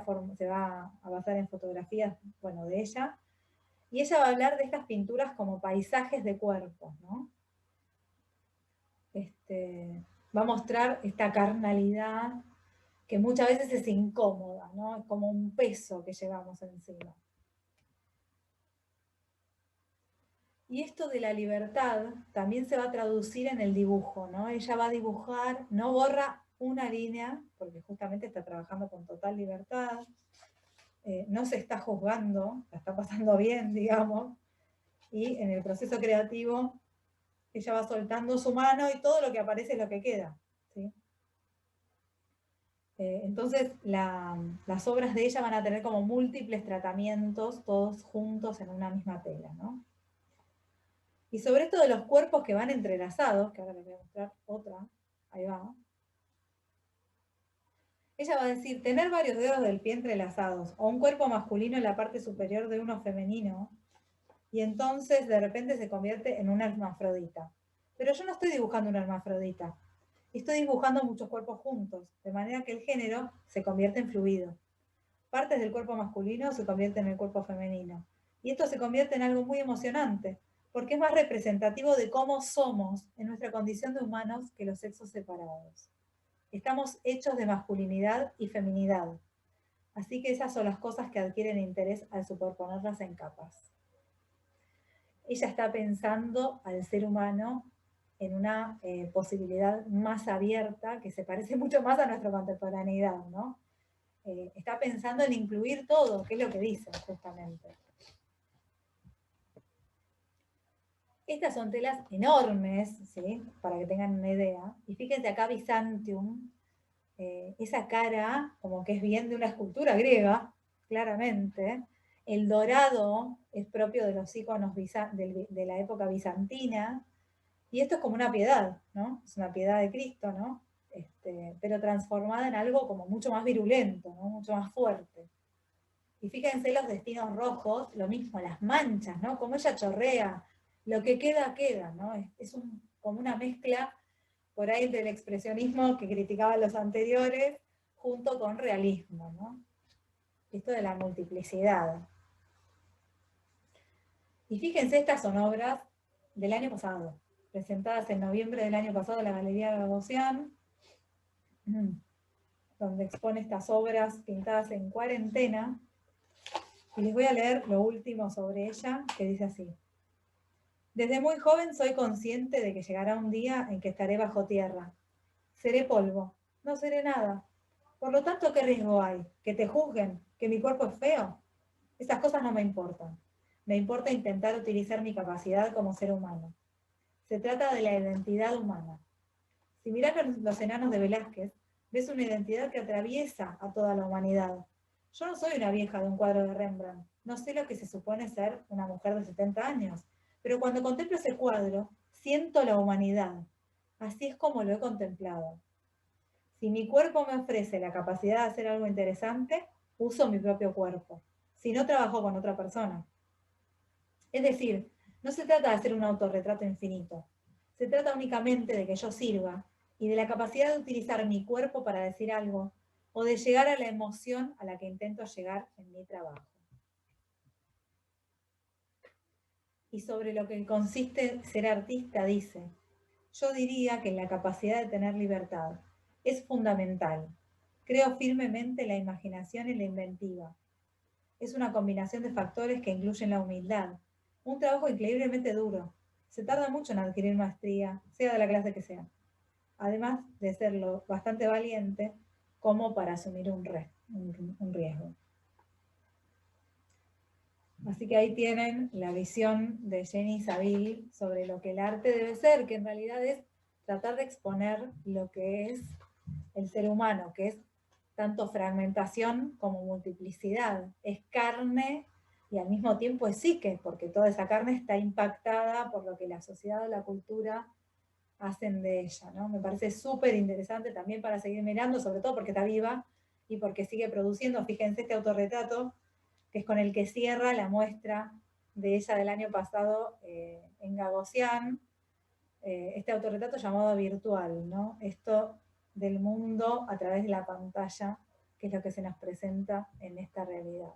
S1: va a basar en fotografías, bueno, de ella. Y ella va a hablar de estas pinturas como paisajes de cuerpos, ¿no? Va a mostrar esta carnalidad que muchas veces es incómoda, ¿no? Es como un peso que llevamos encima. Y esto de la libertad también se va a traducir en el dibujo, ¿no? Ella va a dibujar, no borra una línea, porque justamente está trabajando con total libertad, no se está juzgando, la está pasando bien, digamos, y en el proceso creativo ella va soltando su mano y todo lo que aparece es lo que queda, ¿sí? Entonces las obras de ella van a tener como múltiples tratamientos, todos juntos en una misma tela, ¿no? Y sobre esto de los cuerpos que van entrelazados, que ahora les voy a mostrar otra, ahí va. Ella va a decir, tener varios dedos del pie entrelazados, o un cuerpo masculino en la parte superior de uno femenino, y entonces de repente se convierte en una hermafrodita. Pero yo no estoy dibujando una hermafrodita. Y estoy dibujando muchos cuerpos juntos, de manera que el género se convierte en fluido. Partes del cuerpo masculino se convierten en el cuerpo femenino. Y esto se convierte en algo muy emocionante, porque es más representativo de cómo somos en nuestra condición de humanos que los sexos separados. Estamos hechos de masculinidad y feminidad. Así que esas son las cosas que adquieren interés al superponerlas en capas. Ella está pensando al ser humano en una posibilidad más abierta que se parece mucho más a nuestra contemporaneidad, ¿no? Está pensando en incluir todo, que es lo que dice justamente. Estas son telas enormes, ¿sí? Para que tengan una idea. Y fíjense acá Byzantium, esa cara como que es bien de una escultura griega, claramente. El dorado es propio de los iconos de la época bizantina. Y esto es como una piedad, ¿no? Es una piedad de Cristo, ¿no? Pero transformada en algo como mucho más virulento, ¿no? Mucho más fuerte. Y fíjense los destinos rojos, lo mismo, las manchas, ¿no? Como ella chorrea, lo que queda, queda, ¿no? Es como una mezcla por ahí del expresionismo que criticaban los anteriores, junto con realismo, ¿no? Esto de la multiplicidad. Y fíjense, estas son obras del año pasado, presentadas en noviembre del año pasado en la Galería Gagosian, donde expone estas obras pintadas en cuarentena. Y les voy a leer lo último sobre ella, que dice así. Desde muy joven soy consciente de que llegará un día en que estaré bajo tierra. Seré polvo, no seré nada. Por lo tanto, ¿qué riesgo hay? ¿Que te juzguen? ¿Que mi cuerpo es feo? Esas cosas no me importan. Me importa intentar utilizar mi capacidad como ser humano. Se trata de la identidad humana. Si miras los enanos de Velázquez, ves una identidad que atraviesa a toda la humanidad. Yo no soy una vieja de un cuadro de Rembrandt. No sé lo que se supone ser una mujer de 70 años. Pero cuando contemplo ese cuadro, siento la humanidad. Así es como lo he contemplado. Si mi cuerpo me ofrece la capacidad de hacer algo interesante, uso mi propio cuerpo. Si no, trabajo con otra persona. Es decir, no se trata de hacer un autorretrato infinito. Se trata únicamente de que yo sirva y de la capacidad de utilizar mi cuerpo para decir algo o de llegar a la emoción a la que intento llegar en mi trabajo. Y sobre lo que consiste ser artista dice, yo diría que la capacidad de tener libertad es fundamental. Creo firmemente en la imaginación y la inventiva. Es una combinación de factores que incluyen la humildad, un trabajo increíblemente duro. Se tarda mucho en adquirir maestría, sea de la clase que sea. Además de serlo bastante valiente como para asumir un riesgo. Así que ahí tienen la visión de Jenny Saville sobre lo que el arte debe ser, que en realidad es tratar de exponer lo que es el ser humano, que es tanto fragmentación como multiplicidad. Es carne y al mismo tiempo es psique, porque toda esa carne está impactada por lo que la sociedad o la cultura hacen de ella, ¿no? Me parece súper interesante también para seguir mirando, sobre todo porque está viva y porque sigue produciendo. Fíjense este autorretrato, que es con el que cierra la muestra de ella del año pasado en Gagosian, este autorretrato llamado Virtual, ¿no? Esto del mundo a través de la pantalla, que es lo que se nos presenta en esta realidad.